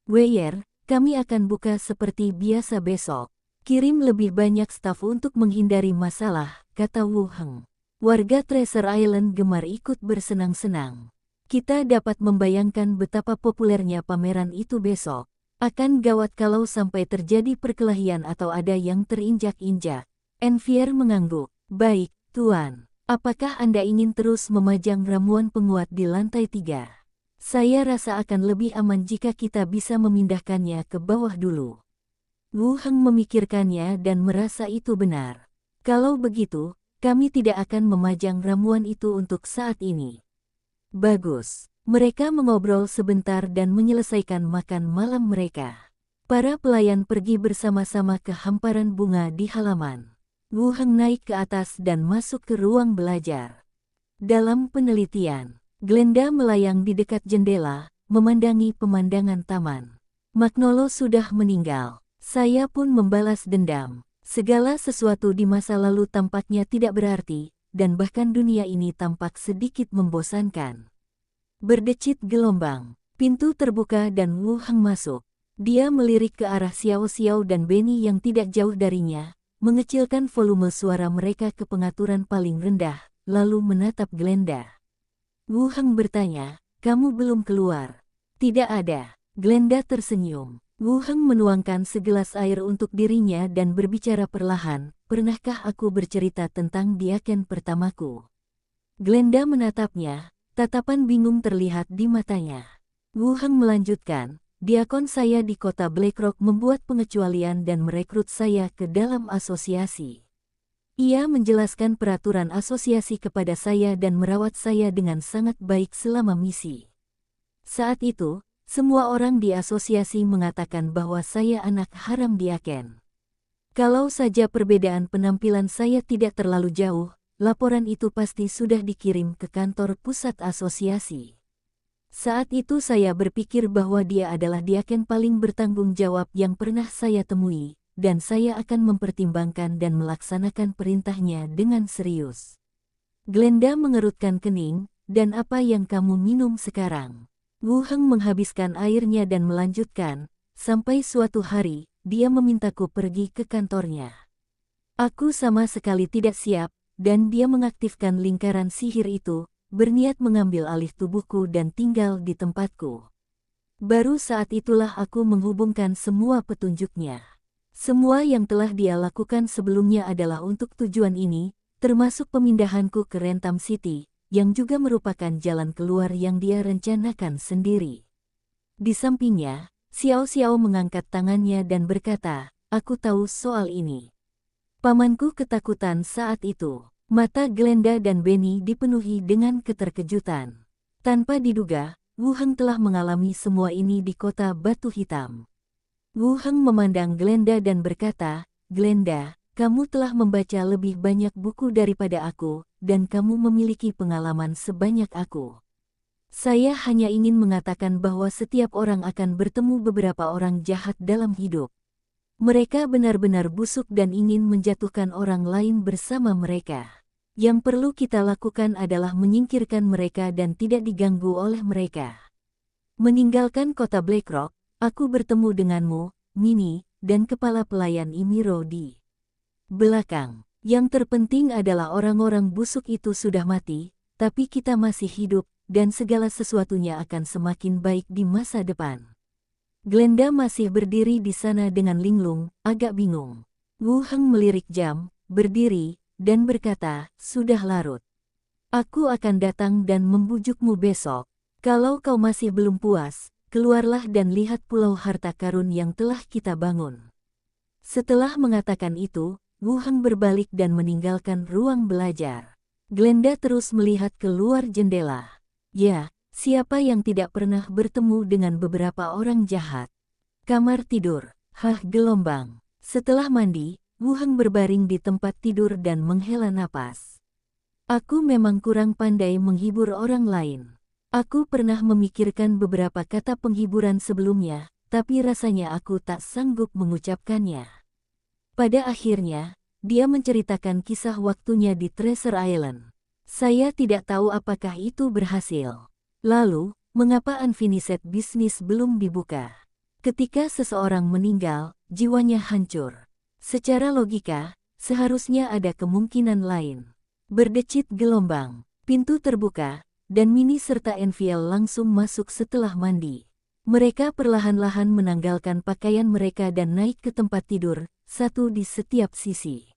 "Weyer, kami akan buka seperti biasa besok. Kirim lebih banyak staf untuk menghindari masalah," kata Wu Heng. Warga Treasure Island gemar ikut bersenang-senang. "Kita dapat membayangkan betapa populernya pameran itu besok. Akan gawat kalau sampai terjadi perkelahian atau ada yang terinjak-injak." Envier mengangguk. "Baik, Tuan. Apakah Anda ingin terus memajang ramuan penguat di lantai 3? Saya rasa akan lebih aman jika kita bisa memindahkannya ke bawah dulu." Wu Heng memikirkannya dan merasa itu benar. "Kalau begitu, kami tidak akan memajang ramuan itu untuk saat ini." "Bagus." Mereka mengobrol sebentar dan menyelesaikan makan malam mereka. Para pelayan pergi bersama-sama ke hamparan bunga di halaman. Wu Heng naik ke atas dan masuk ke ruang belajar. Dalam penelitian, Glenda melayang di dekat jendela, memandangi pemandangan taman. "Magnolo sudah meninggal. Saya pun membalas dendam. Segala sesuatu di masa lalu tampaknya tidak berarti, dan bahkan dunia ini tampak sedikit membosankan." Berdecit gelombang. Pintu terbuka dan Wu Heng masuk. Dia melirik ke arah Xiao Xiao dan Benny yang tidak jauh darinya, mengecilkan volume suara mereka ke pengaturan paling rendah, lalu menatap Glenda. Wu Heng bertanya, "Kamu belum keluar?" "Tidak ada." Glenda tersenyum. Wu Heng menuangkan segelas air untuk dirinya dan berbicara perlahan, "Pernahkah aku bercerita tentang diaken pertamaku?" Glenda menatapnya, tatapan bingung terlihat di matanya. Wu Heng melanjutkan, "Diakon saya di kota Blackrock membuat pengecualian dan merekrut saya ke dalam asosiasi. Ia menjelaskan peraturan asosiasi kepada saya dan merawat saya dengan sangat baik selama misi. Saat itu, semua orang di asosiasi mengatakan bahwa saya anak haram Diaken. Kalau saja perbedaan penampilan saya tidak terlalu jauh, laporan itu pasti sudah dikirim ke kantor pusat asosiasi. Saat itu saya berpikir bahwa dia adalah diaken paling bertanggung jawab yang pernah saya temui, dan saya akan mempertimbangkan dan melaksanakan perintahnya dengan serius. Glenda mengerutkan kening, dan apa yang kamu minum sekarang? Wu Heng menghabiskan airnya dan melanjutkan, sampai suatu hari, dia memintaku pergi ke kantornya. Aku sama sekali tidak siap, dan dia mengaktifkan lingkaran sihir itu, berniat mengambil alih tubuhku dan tinggal di tempatku. Baru saat itulah aku menghubungkan semua petunjuknya. Semua yang telah dia lakukan sebelumnya adalah untuk tujuan ini, termasuk pemindahanku ke Rentam City, yang juga merupakan jalan keluar yang dia rencanakan sendiri. Di sampingnya, Xiao Xiao mengangkat tangannya dan berkata, aku tahu soal ini. Pamanku ketakutan saat itu. Mata Glenda dan Benny dipenuhi dengan keterkejutan. Tanpa diduga, Wu Heng telah mengalami semua ini di kota Batu Hitam. Wu Heng memandang Glenda dan berkata, Glenda, kamu telah membaca lebih banyak buku daripada aku, dan kamu memiliki pengalaman sebanyak aku. Saya hanya ingin mengatakan bahwa setiap orang akan bertemu beberapa orang jahat dalam hidup. Mereka benar-benar busuk dan ingin menjatuhkan orang lain bersama mereka. Yang perlu kita lakukan adalah menyingkirkan mereka dan tidak diganggu oleh mereka. Meninggalkan kota Blackrock, aku bertemu denganmu, Minnie, dan kepala pelayan Imiro di belakang. Yang terpenting adalah orang-orang busuk itu sudah mati, tapi kita masih hidup, dan segala sesuatunya akan semakin baik di masa depan. Glenda masih berdiri di sana dengan linglung, agak bingung. Wu Heng melirik jam, berdiri, dan berkata, sudah larut. Aku akan datang dan membujukmu besok. Kalau kau masih belum puas, keluarlah dan lihat pulau harta karun yang telah kita bangun. Setelah mengatakan itu, Wu Heng berbalik dan meninggalkan ruang belajar. Glenda terus melihat keluar jendela. Ya, siapa yang tidak pernah bertemu dengan beberapa orang jahat? Kamar tidur, gelombang. Setelah mandi, Wu Heng berbaring di tempat tidur dan menghela napas. Aku memang kurang pandai menghibur orang lain. Aku pernah memikirkan beberapa kata penghiburan sebelumnya, tapi rasanya aku tak sanggup mengucapkannya. Pada akhirnya, dia menceritakan kisah waktunya di Treasure Island. Saya tidak tahu apakah itu berhasil. Lalu, mengapa Unfinished Business belum dibuka? Ketika seseorang meninggal, jiwanya hancur. Secara logika, seharusnya ada kemungkinan lain. Berdecit gelombang, pintu terbuka, dan Minnie serta Enfiel langsung masuk setelah mandi. Mereka perlahan-lahan menanggalkan pakaian mereka dan naik ke tempat tidur, satu di setiap sisi.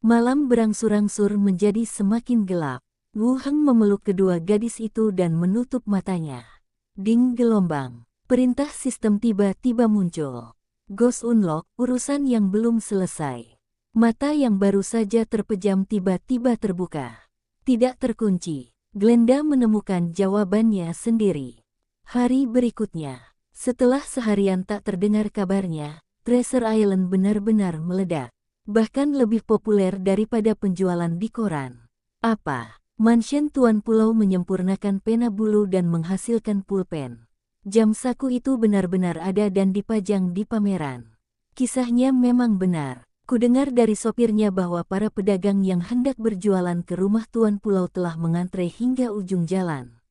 Malam berangsur-angsur menjadi semakin gelap. Wu Heng memeluk kedua gadis itu dan menutup matanya. Ding gelombang. Perintah sistem tiba-tiba muncul. Ghost Unlock, urusan yang belum selesai. Mata yang baru saja terpejam tiba-tiba terbuka. Tidak terkunci. Glenda menemukan jawabannya sendiri. Hari berikutnya, setelah seharian tak terdengar kabarnya, Treasure Island benar-benar meledak. Bahkan lebih populer daripada penjualan di koran. Apa? Mansion Tuan Pulau menyempurnakan pena bulu dan menghasilkan pulpen. Jam saku itu benar-benar ada dan dipajang di pameran. Kisahnya memang benar. Kudengar dari sopirnya bahwa para pedagang yang hendak berjualan ke rumah Tuan Pulau telah mengantre hingga ujung jalan.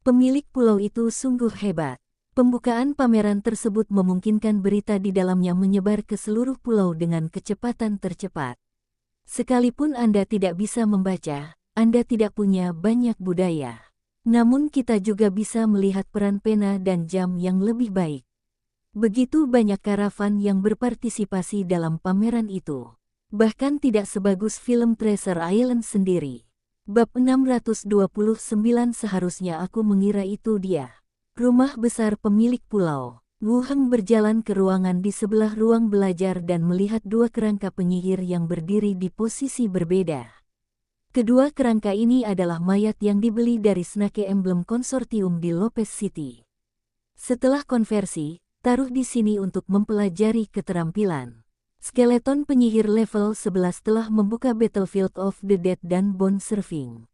Pemilik pulau itu sungguh hebat. Pembukaan pameran tersebut memungkinkan berita di dalamnya menyebar ke seluruh pulau dengan kecepatan tercepat. Sekalipun Anda tidak bisa membaca, Anda tidak punya banyak budaya. Namun kita juga bisa melihat peran pena dan jam yang lebih baik. Begitu banyak karavan yang berpartisipasi dalam pameran itu. Bahkan tidak sebagus film Treasure Island sendiri. Bab 629 seharusnya aku mengira itu dia. Rumah besar pemilik pulau. Wu Heng berjalan ke ruangan di sebelah ruang belajar dan melihat dua kerangka penyihir yang berdiri di posisi berbeda. Kedua kerangka ini adalah mayat yang dibeli dari Snake Emblem Konsortium di Lopez City. Setelah konversi, taruh di sini untuk mempelajari keterampilan. Skeleton penyihir level 11 telah membuka Battlefield of the Dead dan Bone Surfing.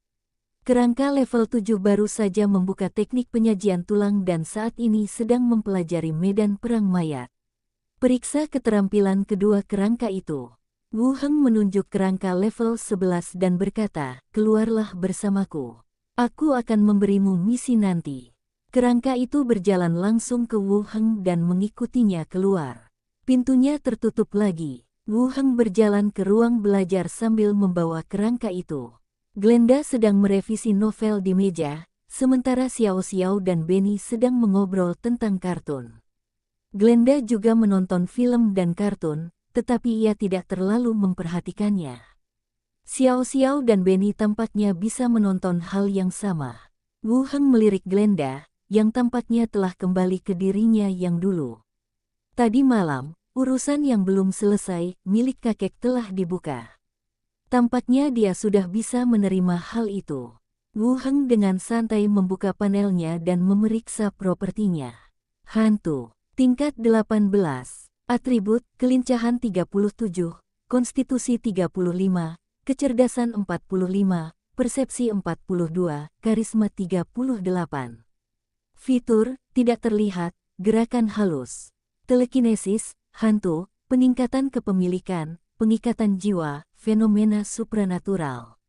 Kerangka level 7 baru saja membuka teknik penyajian tulang dan saat ini sedang mempelajari medan perang mayat. Periksa keterampilan kedua kerangka itu. Wu Heng menunjuk kerangka level 11 dan berkata, keluarlah bersamaku. Aku akan memberimu misi nanti. Kerangka itu berjalan langsung ke Wu Heng dan mengikutinya keluar. Pintunya tertutup lagi. Wu Heng berjalan ke ruang belajar sambil membawa kerangka itu. Glenda sedang merevisi novel di meja, sementara Xiao Xiao dan Benny sedang mengobrol tentang kartun. Glenda juga menonton film dan kartun, tetapi ia tidak terlalu memperhatikannya. Xiao Xiao dan Benny tampaknya bisa menonton hal yang sama. Wu Heng melirik Glenda, yang tampaknya telah kembali ke dirinya yang dulu. Tadi malam, urusan yang belum selesai, milik kakek telah dibuka. Tampaknya dia sudah bisa menerima hal itu. Wu Heng dengan santai membuka panelnya dan memeriksa propertinya. Hantu, tingkat 18. Atribut, kelincahan 37, konstitusi 35, kecerdasan 45, persepsi 42, karisma 38. Fitur, tidak terlihat, gerakan halus. Telekinesis, hantu, peningkatan kepemilikan, pengikatan jiwa, fenomena supranatural.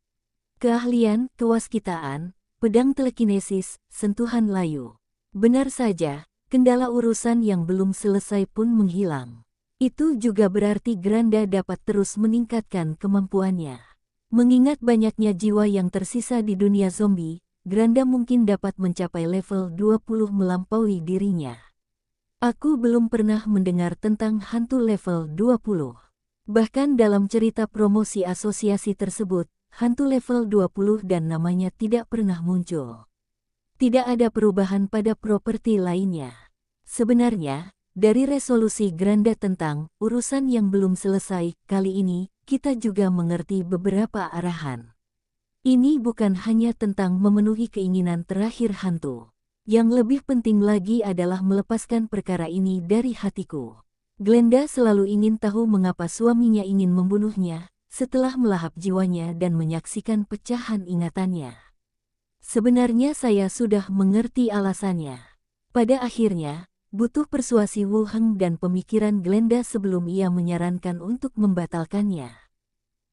Keahlian, kewaskitaan, pedang telekinesis, sentuhan layu. Benar saja. Kendala urusan yang belum selesai pun menghilang. Itu juga berarti Granda dapat terus meningkatkan kemampuannya. Mengingat banyaknya jiwa yang tersisa di dunia zombie, Granda mungkin dapat mencapai level 20 melampaui dirinya. Aku belum pernah mendengar tentang hantu level 20. Bahkan dalam cerita promosi asosiasi tersebut, hantu level 20 dan namanya tidak pernah muncul. Tidak ada perubahan pada properti lainnya. Sebenarnya, dari resolusi Granda tentang urusan yang belum selesai, kali ini, kita juga mengerti beberapa arahan. Ini bukan hanya tentang memenuhi keinginan terakhir hantu. Yang lebih penting lagi adalah melepaskan perkara ini dari hatiku. Glenda selalu ingin tahu mengapa suaminya ingin membunuhnya, setelah melahap jiwanya dan menyaksikan pecahan ingatannya. Sebenarnya saya sudah mengerti alasannya. Pada akhirnya, butuh persuasi Wu Heng dan pemikiran Glenda sebelum ia menyarankan untuk membatalkannya.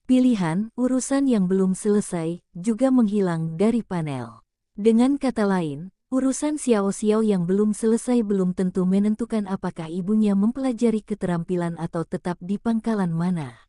Pilihan, urusan yang belum selesai, juga menghilang dari panel. Dengan kata lain, urusan Xiao Xiao yang belum selesai belum tentu menentukan apakah ibunya mempelajari keterampilan atau tetap di pangkalan mana.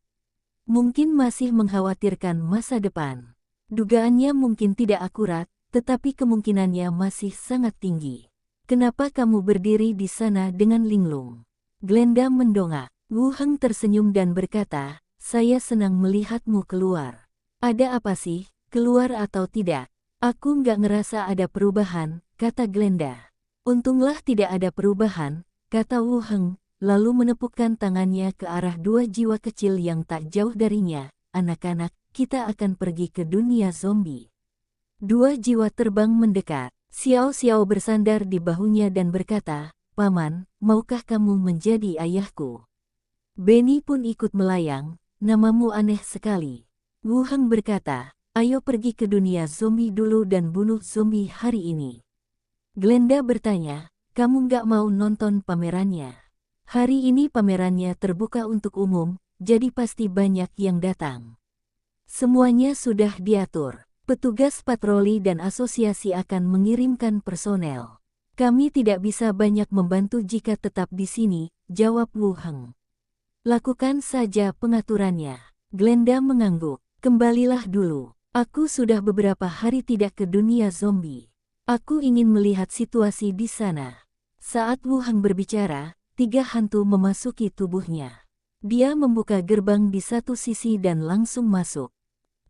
Mungkin masih mengkhawatirkan masa depan. Dugaannya mungkin tidak akurat, tetapi kemungkinannya masih sangat tinggi. Kenapa kamu berdiri di sana dengan linglung? Glenda mendongak. Wu Heng tersenyum dan berkata, saya senang melihatmu keluar. Ada apa sih, keluar atau tidak? Aku nggak ngerasa ada perubahan, kata Glenda. Untunglah tidak ada perubahan, kata Wu Heng, lalu menepukkan tangannya ke arah dua jiwa kecil yang tak jauh darinya. Anak-anak, kita akan pergi ke dunia zombie. Dua jiwa terbang mendekat. Xiao Xiao bersandar di bahunya dan berkata, Paman, maukah kamu menjadi ayahku? Benny pun ikut melayang, namamu aneh sekali. Wu Heng berkata, ayo pergi ke dunia zombie dulu dan bunuh zombie hari ini. Glenda bertanya, kamu nggak mau nonton pamerannya? Hari ini pamerannya terbuka untuk umum, jadi pasti banyak yang datang. Semuanya sudah diatur. Petugas patroli dan asosiasi akan mengirimkan personel. Kami tidak bisa banyak membantu jika tetap di sini, jawab Wu Heng. Lakukan saja pengaturannya. Glenda mengangguk. Kembalilah dulu. Aku sudah beberapa hari tidak ke dunia zombie. Aku ingin melihat situasi di sana. Saat Wu Heng berbicara, tiga hantu memasuki tubuhnya. Dia membuka gerbang di satu sisi dan langsung masuk.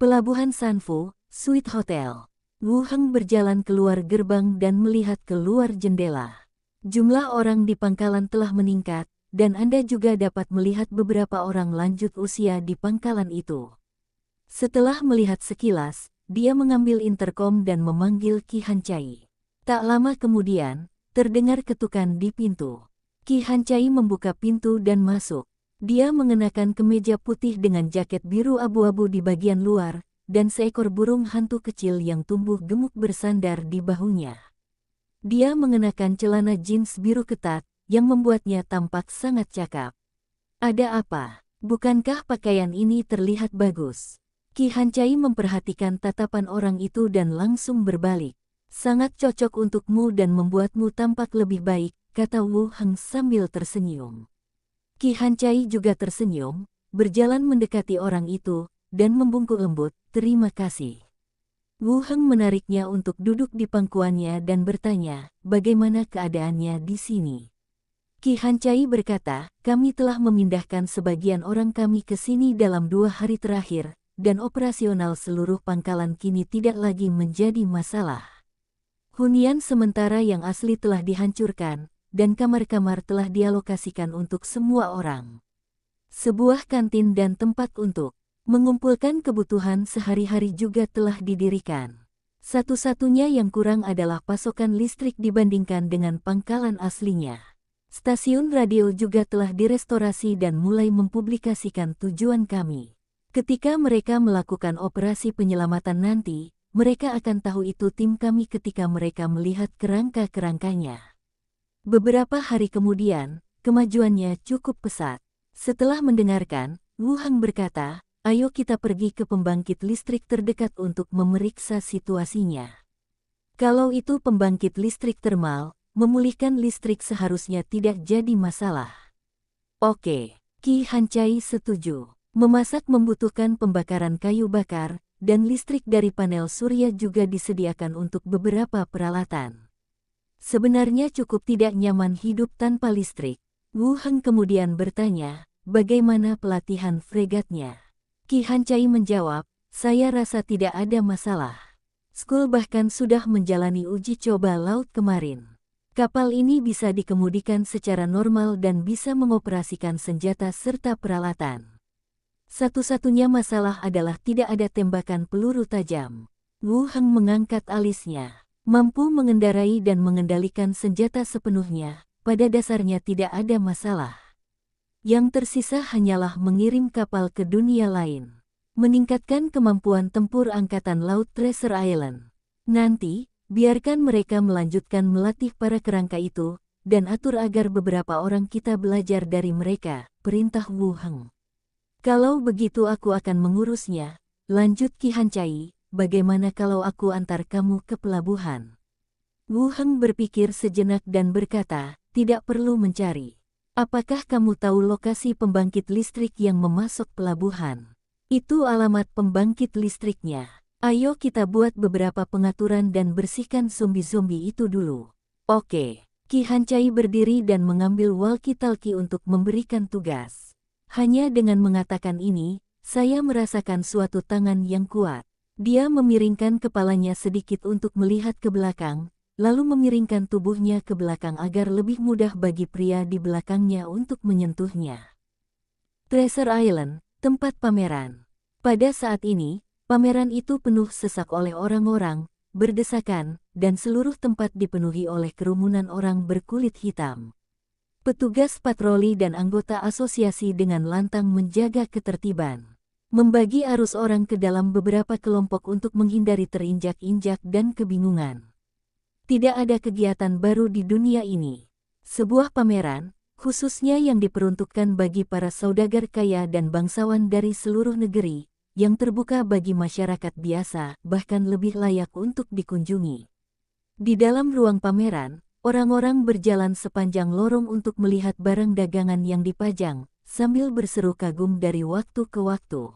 Pelabuhan Sanfu, Suite Hotel. Wu Heng berjalan keluar gerbang dan melihat keluar jendela. Jumlah orang di pangkalan telah meningkat, dan Anda juga dapat melihat beberapa orang lanjut usia di pangkalan itu. Setelah melihat sekilas, dia mengambil interkom dan memanggil Qi Hancai. Tak lama kemudian, terdengar ketukan di pintu. Qi Hancai membuka pintu dan masuk. Dia mengenakan kemeja putih dengan jaket biru abu-abu di bagian luar, dan seekor burung hantu kecil yang tumbuh gemuk bersandar di bahunya. Dia mengenakan celana jeans biru ketat, yang membuatnya tampak sangat cakap. Ada apa? Bukankah pakaian ini terlihat bagus? Qi Hancai memperhatikan tatapan orang itu dan langsung berbalik. Sangat cocok untukmu dan membuatmu tampak lebih baik, kata Wu Heng sambil tersenyum. Qi Hancai juga tersenyum, berjalan mendekati orang itu, dan membungkuk lembut, terima kasih. Wu Heng menariknya untuk duduk di pangkuannya dan bertanya, bagaimana keadaannya di sini? Qi Hancai berkata, kami telah memindahkan sebagian orang kami ke sini dalam 2 hari terakhir, dan operasional seluruh pangkalan kini tidak lagi menjadi masalah. Hunian sementara yang asli telah dihancurkan, dan kamar-kamar telah dialokasikan untuk semua orang. Sebuah kantin dan tempat untuk mengumpulkan kebutuhan sehari-hari juga telah didirikan. Satu-satunya yang kurang adalah pasokan listrik dibandingkan dengan pangkalan aslinya. Stasiun radio juga telah direstorasi dan mulai mempublikasikan tujuan kami. Ketika mereka melakukan operasi penyelamatan nanti, mereka akan tahu itu tim kami ketika mereka melihat kerangka-kerangkanya. Beberapa hari kemudian, kemajuannya cukup pesat. Setelah mendengarkan, Wu Heng berkata, ayo kita pergi ke pembangkit listrik terdekat untuk memeriksa situasinya. Kalau itu pembangkit listrik termal, memulihkan listrik seharusnya tidak jadi masalah. Oke, Qi Hancai setuju. Memasak membutuhkan pembakaran kayu bakar, dan listrik dari panel surya juga disediakan untuk beberapa peralatan. Sebenarnya cukup tidak nyaman hidup tanpa listrik. Wu Heng kemudian bertanya, bagaimana pelatihan fregatnya? Qi Hancai menjawab, saya rasa tidak ada masalah. Skull bahkan sudah menjalani uji coba laut kemarin. Kapal ini bisa dikemudikan secara normal dan bisa mengoperasikan senjata serta peralatan. Satu-satunya masalah adalah tidak ada tembakan peluru tajam. Wu Heng mengangkat alisnya. Mampu mengendarai dan mengendalikan senjata sepenuhnya, pada dasarnya tidak ada masalah. Yang tersisa hanyalah mengirim kapal ke dunia lain. Meningkatkan kemampuan tempur Angkatan Laut Treasure Island. Nanti, biarkan mereka melanjutkan melatih para kerangka itu, dan atur agar beberapa orang kita belajar dari mereka, perintah Wu Heng. Kalau begitu aku akan mengurusnya, lanjut Qi Hancai. Bagaimana kalau aku antar kamu ke pelabuhan? Wu Heng berpikir sejenak dan berkata, tidak perlu mencari. Apakah kamu tahu lokasi pembangkit listrik yang memasok pelabuhan? Itu alamat pembangkit listriknya. Ayo kita buat beberapa pengaturan dan bersihkan zombie-zombie itu dulu. Oke. Qi Hancai berdiri dan mengambil walkie-talkie untuk memberikan tugas. Hanya dengan mengatakan ini, saya merasakan suatu tangan yang kuat. Dia memiringkan kepalanya sedikit untuk melihat ke belakang, lalu memiringkan tubuhnya ke belakang agar lebih mudah bagi pria di belakangnya untuk menyentuhnya. Treasure Island, tempat pameran. Pada saat ini, pameran itu penuh sesak oleh orang-orang, berdesakan, dan seluruh tempat dipenuhi oleh kerumunan orang berkulit hitam. Petugas patroli dan anggota asosiasi dengan lantang menjaga ketertiban. Membagi arus orang ke dalam beberapa kelompok untuk menghindari terinjak-injak dan kebingungan. Tidak ada kegiatan baru di dunia ini. Sebuah pameran, khususnya yang diperuntukkan bagi para saudagar kaya dan bangsawan dari seluruh negeri, yang terbuka bagi masyarakat biasa, bahkan lebih layak untuk dikunjungi. Di dalam ruang pameran, orang-orang berjalan sepanjang lorong untuk melihat barang dagangan yang dipajang, sambil berseru kagum dari waktu ke waktu.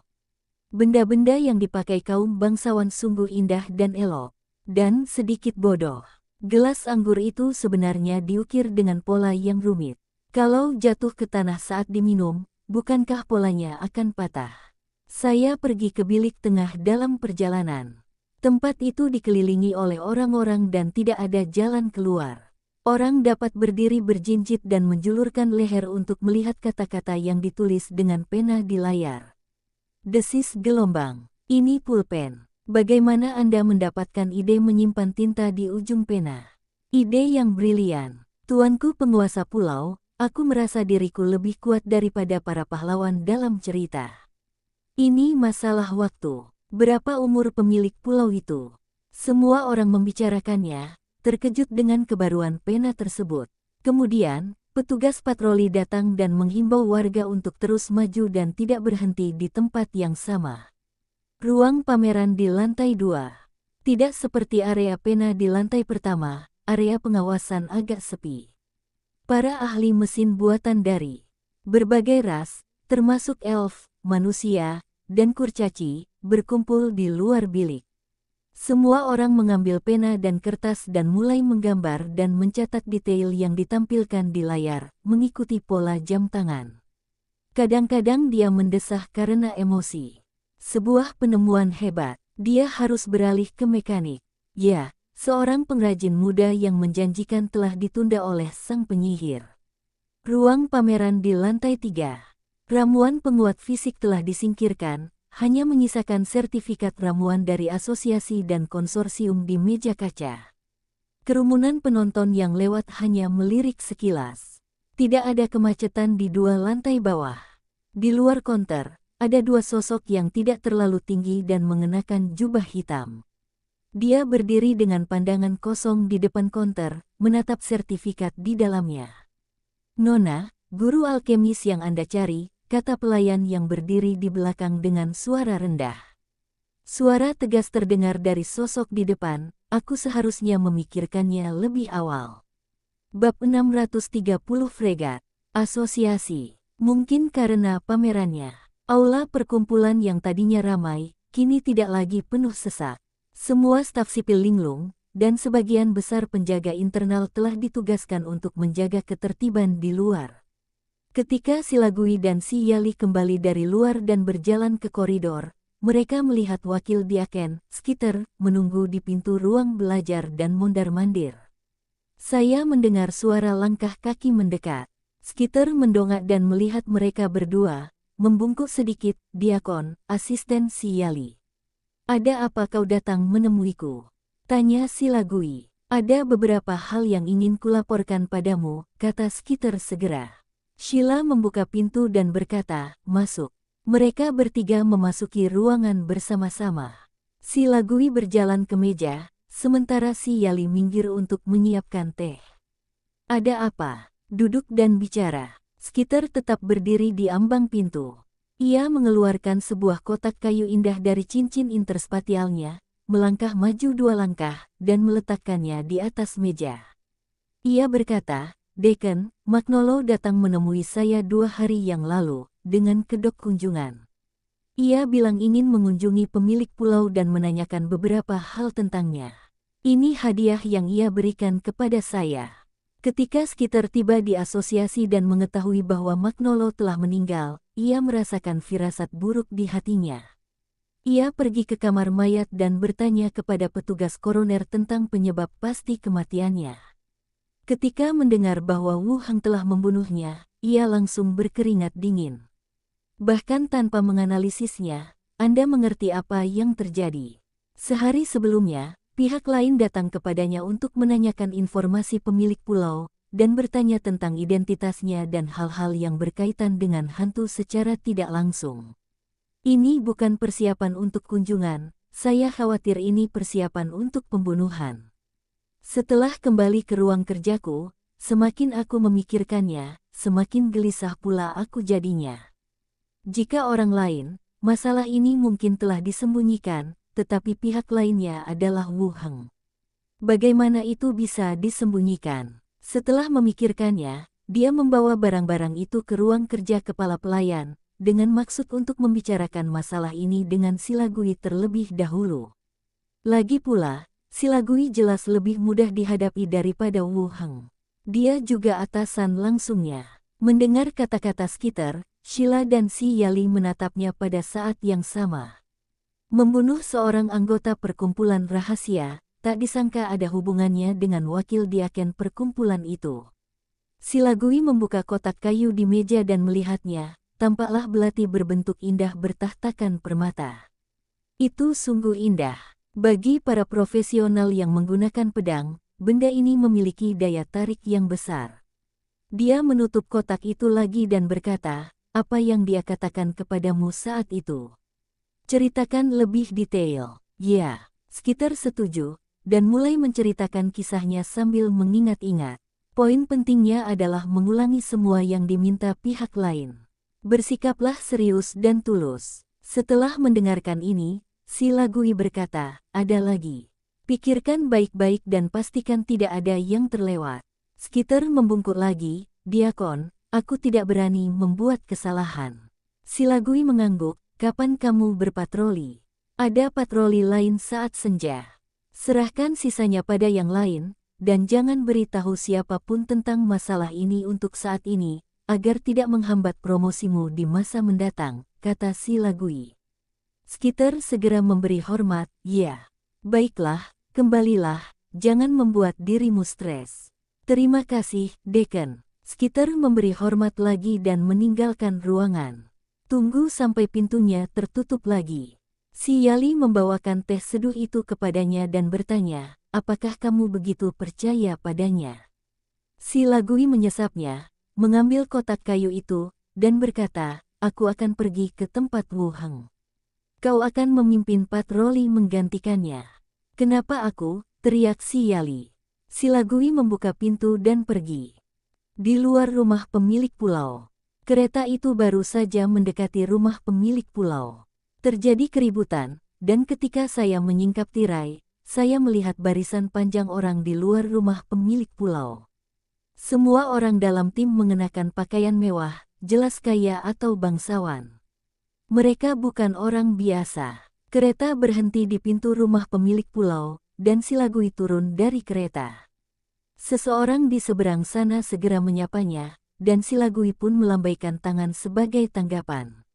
Benda-benda yang dipakai kaum bangsawan sungguh indah dan elok, dan sedikit bodoh. Gelas anggur itu sebenarnya diukir dengan pola yang rumit. Kalau jatuh ke tanah saat diminum, bukankah polanya akan patah? Saya pergi ke bilik tengah dalam perjalanan. Tempat itu dikelilingi oleh orang-orang dan tidak ada jalan keluar. Orang dapat berdiri berjinjit dan menjulurkan leher untuk melihat kata-kata yang ditulis dengan pena di layar. Desis gelombang. Ini pulpen. Bagaimana Anda mendapatkan ide menyimpan tinta di ujung pena? Ide yang brilian. Tuanku penguasa pulau, Aku merasa diriku lebih kuat daripada para pahlawan dalam cerita. Ini masalah waktu. Berapa umur pemilik pulau itu? Semua orang membicarakannya, terkejut dengan kebaruan pena tersebut. Kemudian, petugas patroli datang dan menghimbau warga untuk terus maju dan tidak berhenti di tempat yang sama. Ruang pameran di lantai 2. Tidak seperti area pena di lantai pertama, area pengawasan agak sepi. Para ahli mesin buatan dari berbagai ras, termasuk elf, manusia, dan kurcaci, berkumpul di luar bilik. Semua orang mengambil pena dan kertas dan mulai menggambar dan mencatat detail yang ditampilkan di layar, mengikuti pola jam tangan. Kadang-kadang dia mendesah karena emosi. Sebuah penemuan hebat, dia harus beralih ke mekanik. Ya, seorang pengrajin muda yang menjanjikan telah ditunda oleh sang penyihir. Ruang pameran di lantai 3. Ramuan penguat fisik telah disingkirkan, hanya menyisakan sertifikat ramuan dari asosiasi dan konsorsium di meja kaca. Kerumunan penonton yang lewat hanya melirik sekilas. Tidak ada kemacetan di 2 lantai bawah. Di luar konter, ada 2 sosok yang tidak terlalu tinggi dan mengenakan jubah hitam. Dia berdiri dengan pandangan kosong di depan konter, menatap sertifikat di dalamnya. "Nona, guru alkemis yang Anda cari," kata pelayan yang berdiri di belakang dengan suara rendah. Suara tegas terdengar dari sosok di depan, "Aku seharusnya memikirkannya lebih awal." Bab 630 Fregat. Asosiasi. Mungkin karena pamerannya. Aula perkumpulan yang tadinya ramai, kini tidak lagi penuh sesak. Semua staf sipil linglung, dan sebagian besar penjaga internal telah ditugaskan untuk menjaga ketertiban di luar. Ketika Silagui dan si Yali kembali dari luar dan berjalan ke koridor, mereka melihat wakil Diaken, Skitter, menunggu di pintu ruang belajar dan mondar-mandir. Saya mendengar suara langkah kaki mendekat. Skitter mendongak dan melihat mereka berdua, membungkuk sedikit. "Diakon, asisten si Yali. Ada apa kau datang menemuiku?" tanya Silagui. "Ada beberapa hal yang ingin kulaporkan padamu," kata Skitter segera. Sheila membuka pintu dan berkata, "Masuk." Mereka bertiga memasuki ruangan bersama-sama. Silagui berjalan ke meja, sementara si Yali minggir untuk menyiapkan teh. "Ada apa? Duduk dan bicara." Skitter tetap berdiri di ambang pintu. Ia mengeluarkan sebuah kotak kayu indah dari cincin interspatialnya, melangkah maju 2 langkah, dan meletakkannya di atas meja. Ia berkata, "Deacon, Magnolo datang menemui saya 2 hari yang lalu, dengan kedok kunjungan. Ia bilang ingin mengunjungi pemilik pulau dan menanyakan beberapa hal tentangnya. Ini hadiah yang ia berikan kepada saya." Ketika Skitter tiba di asosiasi dan mengetahui bahwa Magnolo telah meninggal, ia merasakan firasat buruk di hatinya. Ia pergi ke kamar mayat dan bertanya kepada petugas koroner tentang penyebab pasti kematiannya. Ketika mendengar bahwa Wu Heng telah membunuhnya, ia langsung berkeringat dingin. Bahkan tanpa menganalisisnya, Anda mengerti apa yang terjadi. Sehari sebelumnya, pihak lain datang kepadanya untuk menanyakan informasi pemilik pulau, dan bertanya tentang identitasnya dan hal-hal yang berkaitan dengan hantu secara tidak langsung. "Ini bukan persiapan untuk kunjungan, saya khawatir ini persiapan untuk pembunuhan." Setelah kembali ke ruang kerjaku, semakin aku memikirkannya, semakin gelisah pula aku jadinya. Jika orang lain, masalah ini mungkin telah disembunyikan, tetapi pihak lainnya adalah Wu Heng. Bagaimana itu bisa disembunyikan? Setelah memikirkannya, dia membawa barang-barang itu ke ruang kerja kepala pelayan, dengan maksud untuk membicarakan masalah ini dengan Silagui terlebih dahulu. Lagi pula, Silagui jelas lebih mudah dihadapi daripada Wu Heng. Dia juga atasan langsungnya. Mendengar kata-kata Skitter, Sheila dan si Yali menatapnya pada saat yang sama. Membunuh seorang anggota perkumpulan rahasia, tak disangka ada hubungannya dengan wakil Diaken perkumpulan itu. Silagui membuka kotak kayu di meja dan melihatnya, tampaklah belati berbentuk indah bertahtakan permata. Itu sungguh indah. Bagi para profesional yang menggunakan pedang, benda ini memiliki daya tarik yang besar. Dia menutup kotak itu lagi dan berkata, apa yang dia katakan kepadamu saat itu? Ceritakan lebih detail. Ya, Skitter setuju, dan mulai menceritakan kisahnya sambil mengingat-ingat. Poin pentingnya adalah mengulangi semua yang diminta pihak lain. Bersikaplah serius dan tulus. Setelah mendengarkan ini, si Lagui berkata, ada lagi. Pikirkan baik-baik dan pastikan tidak ada yang terlewat. Skitter membungkuk lagi, Diakon, aku tidak berani membuat kesalahan. Si Lagui mengangguk, kapan kamu berpatroli? Ada patroli lain saat senja. Serahkan sisanya pada yang lain, dan jangan beritahu siapapun tentang masalah ini untuk saat ini, agar tidak menghambat promosimu di masa mendatang, kata si Lagui. Skitter segera memberi hormat, ya. Baiklah, kembalilah, jangan membuat dirimu stres. Terima kasih, Deacon. Skitter memberi hormat lagi dan meninggalkan ruangan. Tunggu sampai pintunya tertutup lagi. Si Yali membawakan teh seduh itu kepadanya dan bertanya, apakah kamu begitu percaya padanya? Si Lagui menyesapnya, mengambil kotak kayu itu, dan berkata, aku akan pergi ke tempat Wu Heng. Kau akan memimpin patroli menggantikannya. Kenapa aku? Teriak si Yali. Si Lagui membuka pintu dan pergi. Di luar rumah pemilik pulau. Kereta itu baru saja mendekati rumah pemilik pulau. Terjadi keributan, dan ketika saya menyingkap tirai, saya melihat barisan panjang orang di luar rumah pemilik pulau. Semua orang dalam tim mengenakan pakaian mewah, jelas kaya atau bangsawan. Mereka bukan orang biasa. Kereta berhenti di pintu rumah pemilik pulau, dan si Lagui turun dari kereta. Seseorang di seberang sana segera menyapanya, dan si Lagui pun melambaikan tangan sebagai tanggapan.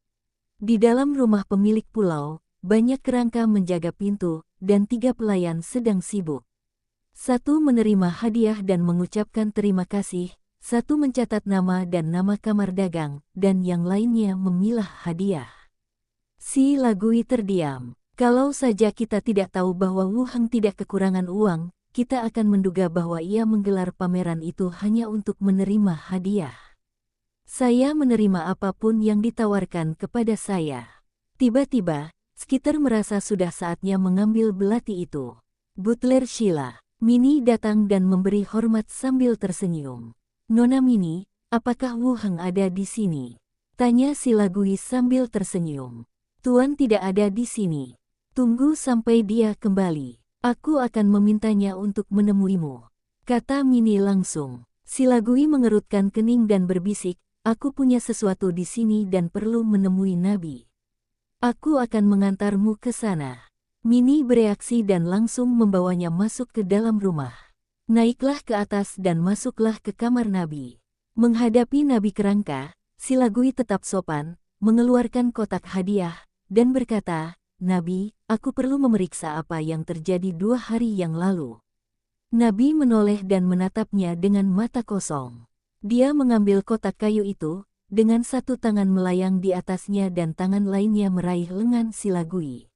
Di dalam rumah pemilik pulau, banyak kerangka menjaga pintu, dan 3 pelayan sedang sibuk. Satu menerima hadiah dan mengucapkan terima kasih, satu mencatat nama dan nama kamar dagang, dan yang lainnya memilah hadiah. Si Lagui terdiam. Kalau saja kita tidak tahu bahwa Wu Heng tidak kekurangan uang, kita akan menduga bahwa ia menggelar pameran itu hanya untuk menerima hadiah. Saya menerima apapun yang ditawarkan kepada saya. Tiba-tiba, Skitter merasa sudah saatnya mengambil belati itu. Butler Sheila, Minnie datang dan memberi hormat sambil tersenyum. Nona Minnie, apakah Wu Heng ada di sini? Tanya si Lagui sambil tersenyum. Tuan tidak ada di sini. Tunggu sampai dia kembali. Aku akan memintanya untuk menemuimu. Kata Minnie langsung. Si Lagui mengerutkan kening dan berbisik, aku punya sesuatu di sini dan perlu menemui Nabi. Aku akan mengantarmu ke sana. Minnie bereaksi dan langsung membawanya masuk ke dalam rumah. Naiklah ke atas dan masuklah ke kamar Nabi. Menghadapi Nabi kerangka, si Lagui tetap sopan, mengeluarkan kotak hadiah, dan berkata, Nabi, aku perlu memeriksa apa yang terjadi 2 hari yang lalu. Nabi menoleh dan menatapnya dengan mata kosong. Dia mengambil kotak kayu itu, dengan satu tangan melayang di atasnya dan tangan lainnya meraih lengan si Lagui.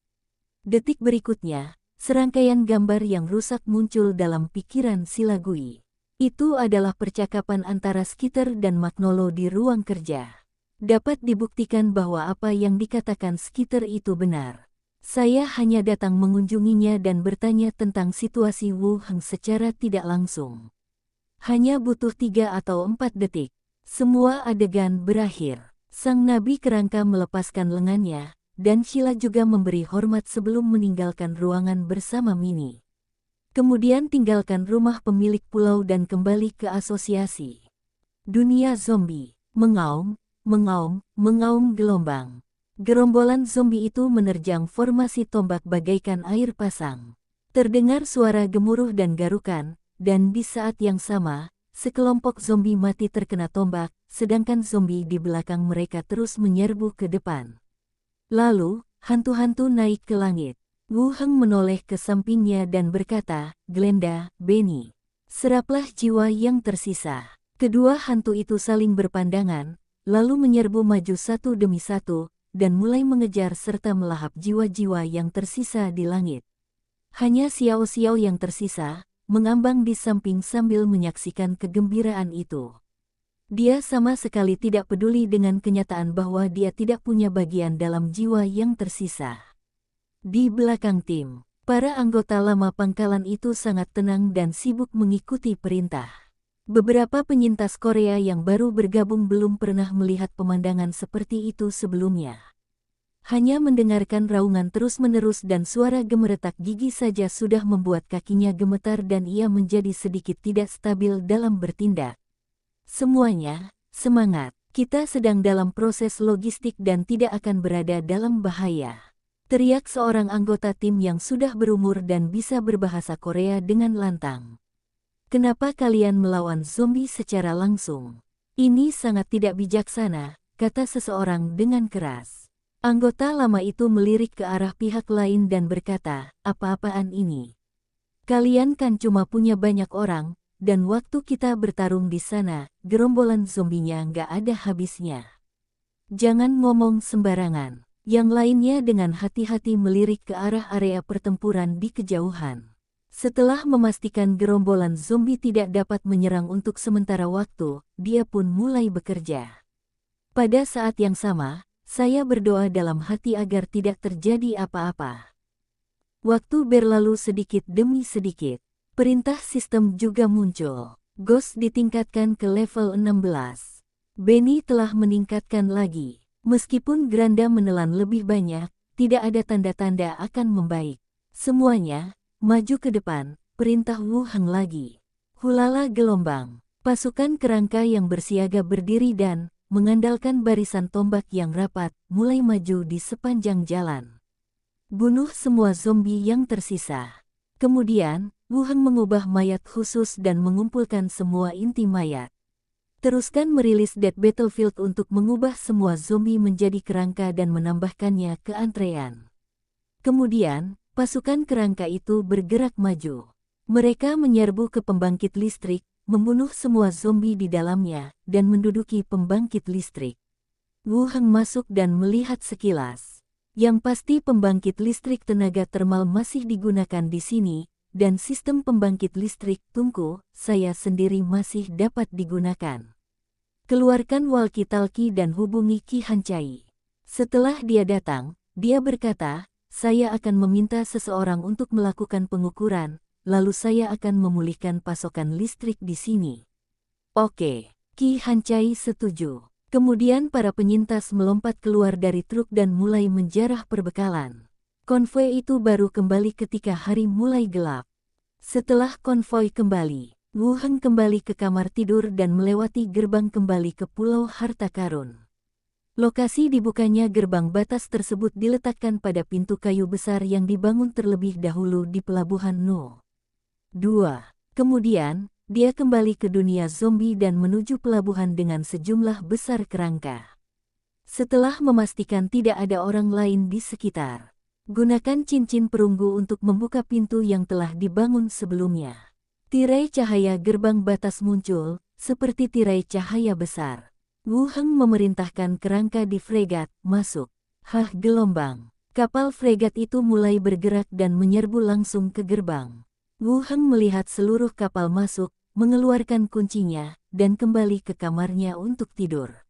Detik berikutnya, serangkaian gambar yang rusak muncul dalam pikiran si Lagui. Itu adalah percakapan antara Skitter dan Magnolo di ruang kerja. Dapat dibuktikan bahwa apa yang dikatakan Skitter itu benar. Saya hanya datang mengunjunginya dan bertanya tentang situasi Wu Heng secara tidak langsung. Hanya butuh 3 atau 4 detik. Semua adegan berakhir. Sang Nabi kerangka melepaskan lengannya, dan Sheila juga memberi hormat sebelum meninggalkan ruangan bersama Minnie. Kemudian tinggalkan rumah pemilik pulau dan kembali ke asosiasi. Dunia zombie. Mengaum, mengaum, mengaum gelombang. Gerombolan zombie itu menerjang formasi tombak bagaikan air pasang. Terdengar suara gemuruh dan garukan, dan di saat yang sama, sekelompok zombie mati terkena tombak, sedangkan zombie di belakang mereka terus menyerbu ke depan. Lalu, hantu-hantu naik ke langit. Wu Heng menoleh ke sampingnya dan berkata, Glenda, Benny, seraplah jiwa yang tersisa. Kedua hantu itu saling berpandangan, lalu menyerbu maju satu demi satu, dan mulai mengejar serta melahap jiwa-jiwa yang tersisa di langit. Hanya Xiao Xiao yang tersisa, mengambang di samping sambil menyaksikan kegembiraan itu. Dia sama sekali tidak peduli dengan kenyataan bahwa dia tidak punya bagian dalam jiwa yang tersisa. Di belakang tim, para anggota lama pangkalan itu sangat tenang dan sibuk mengikuti perintah. Beberapa penyintas Korea yang baru bergabung belum pernah melihat pemandangan seperti itu sebelumnya. Hanya mendengarkan raungan terus-menerus dan suara gemeretak gigi saja sudah membuat kakinya gemetar dan ia menjadi sedikit tidak stabil dalam bertindak. Semuanya, semangat. Kita sedang dalam proses logistik dan tidak akan berada dalam bahaya. Teriak seorang anggota tim yang sudah berumur dan bisa berbahasa Korea dengan lantang. Kenapa kalian melawan zombie secara langsung? Ini sangat tidak bijaksana, kata seseorang dengan keras. Anggota lama itu melirik ke arah pihak lain dan berkata, apa-apaan ini? Kalian kan cuma punya banyak orang, dan waktu kita bertarung di sana, gerombolan zombinya nggak ada habisnya. Jangan ngomong sembarangan. Yang lainnya dengan hati-hati melirik ke arah area pertempuran di kejauhan. Setelah memastikan gerombolan zombie tidak dapat menyerang untuk sementara waktu, dia pun mulai bekerja. Pada saat yang sama, saya berdoa dalam hati agar tidak terjadi apa-apa. Waktu berlalu sedikit demi sedikit. Perintah sistem juga muncul. Ghost ditingkatkan ke level 16. Benny telah meningkatkan lagi. Meskipun Granda menelan lebih banyak, tidak ada tanda-tanda akan membaik. Semuanya, maju ke depan, perintah Wu Heng lagi. Hulala gelombang. Pasukan kerangka yang bersiaga berdiri dan, mengandalkan barisan tombak yang rapat, mulai maju di sepanjang jalan. Bunuh semua zombie yang tersisa. Kemudian, Wu Heng mengubah mayat khusus dan mengumpulkan semua inti mayat. Teruskan merilis Dead Battlefield untuk mengubah semua zombie menjadi kerangka dan menambahkannya ke antrean. Kemudian, pasukan kerangka itu bergerak maju. Mereka menyerbu ke pembangkit listrik, membunuh semua zombie di dalamnya, dan menduduki pembangkit listrik. Wu Heng masuk dan melihat sekilas. Yang pasti pembangkit listrik tenaga termal masih digunakan di sini, dan sistem pembangkit listrik tungku, saya sendiri masih dapat digunakan. Keluarkan walkie-talkie dan hubungi Ki Hancai. Setelah dia datang, dia berkata, saya akan meminta seseorang untuk melakukan pengukuran, lalu saya akan memulihkan pasokan listrik di sini. Oke, Ki Hancai setuju. Kemudian para penyintas melompat keluar dari truk dan mulai menjarah perbekalan. Konvoi itu baru kembali ketika hari mulai gelap. Setelah konvoi kembali, Wu Heng kembali ke kamar tidur dan melewati gerbang kembali ke Pulau Harta Karun. Lokasi dibukanya gerbang batas tersebut diletakkan pada pintu kayu besar yang dibangun terlebih dahulu di pelabuhan No. 2. Kemudian, dia kembali ke dunia zombie dan menuju pelabuhan dengan sejumlah besar kerangka. Setelah memastikan tidak ada orang lain di sekitar, gunakan cincin perunggu untuk membuka pintu yang telah dibangun sebelumnya. Tirai cahaya gerbang batas muncul, seperti tirai cahaya besar. Wu Heng memerintahkan kerangka di fregat, masuk. Hah, gelombang. Kapal fregat itu mulai bergerak dan menyerbu langsung ke gerbang. Wu Heng melihat seluruh kapal masuk, mengeluarkan kuncinya, dan kembali ke kamarnya untuk tidur.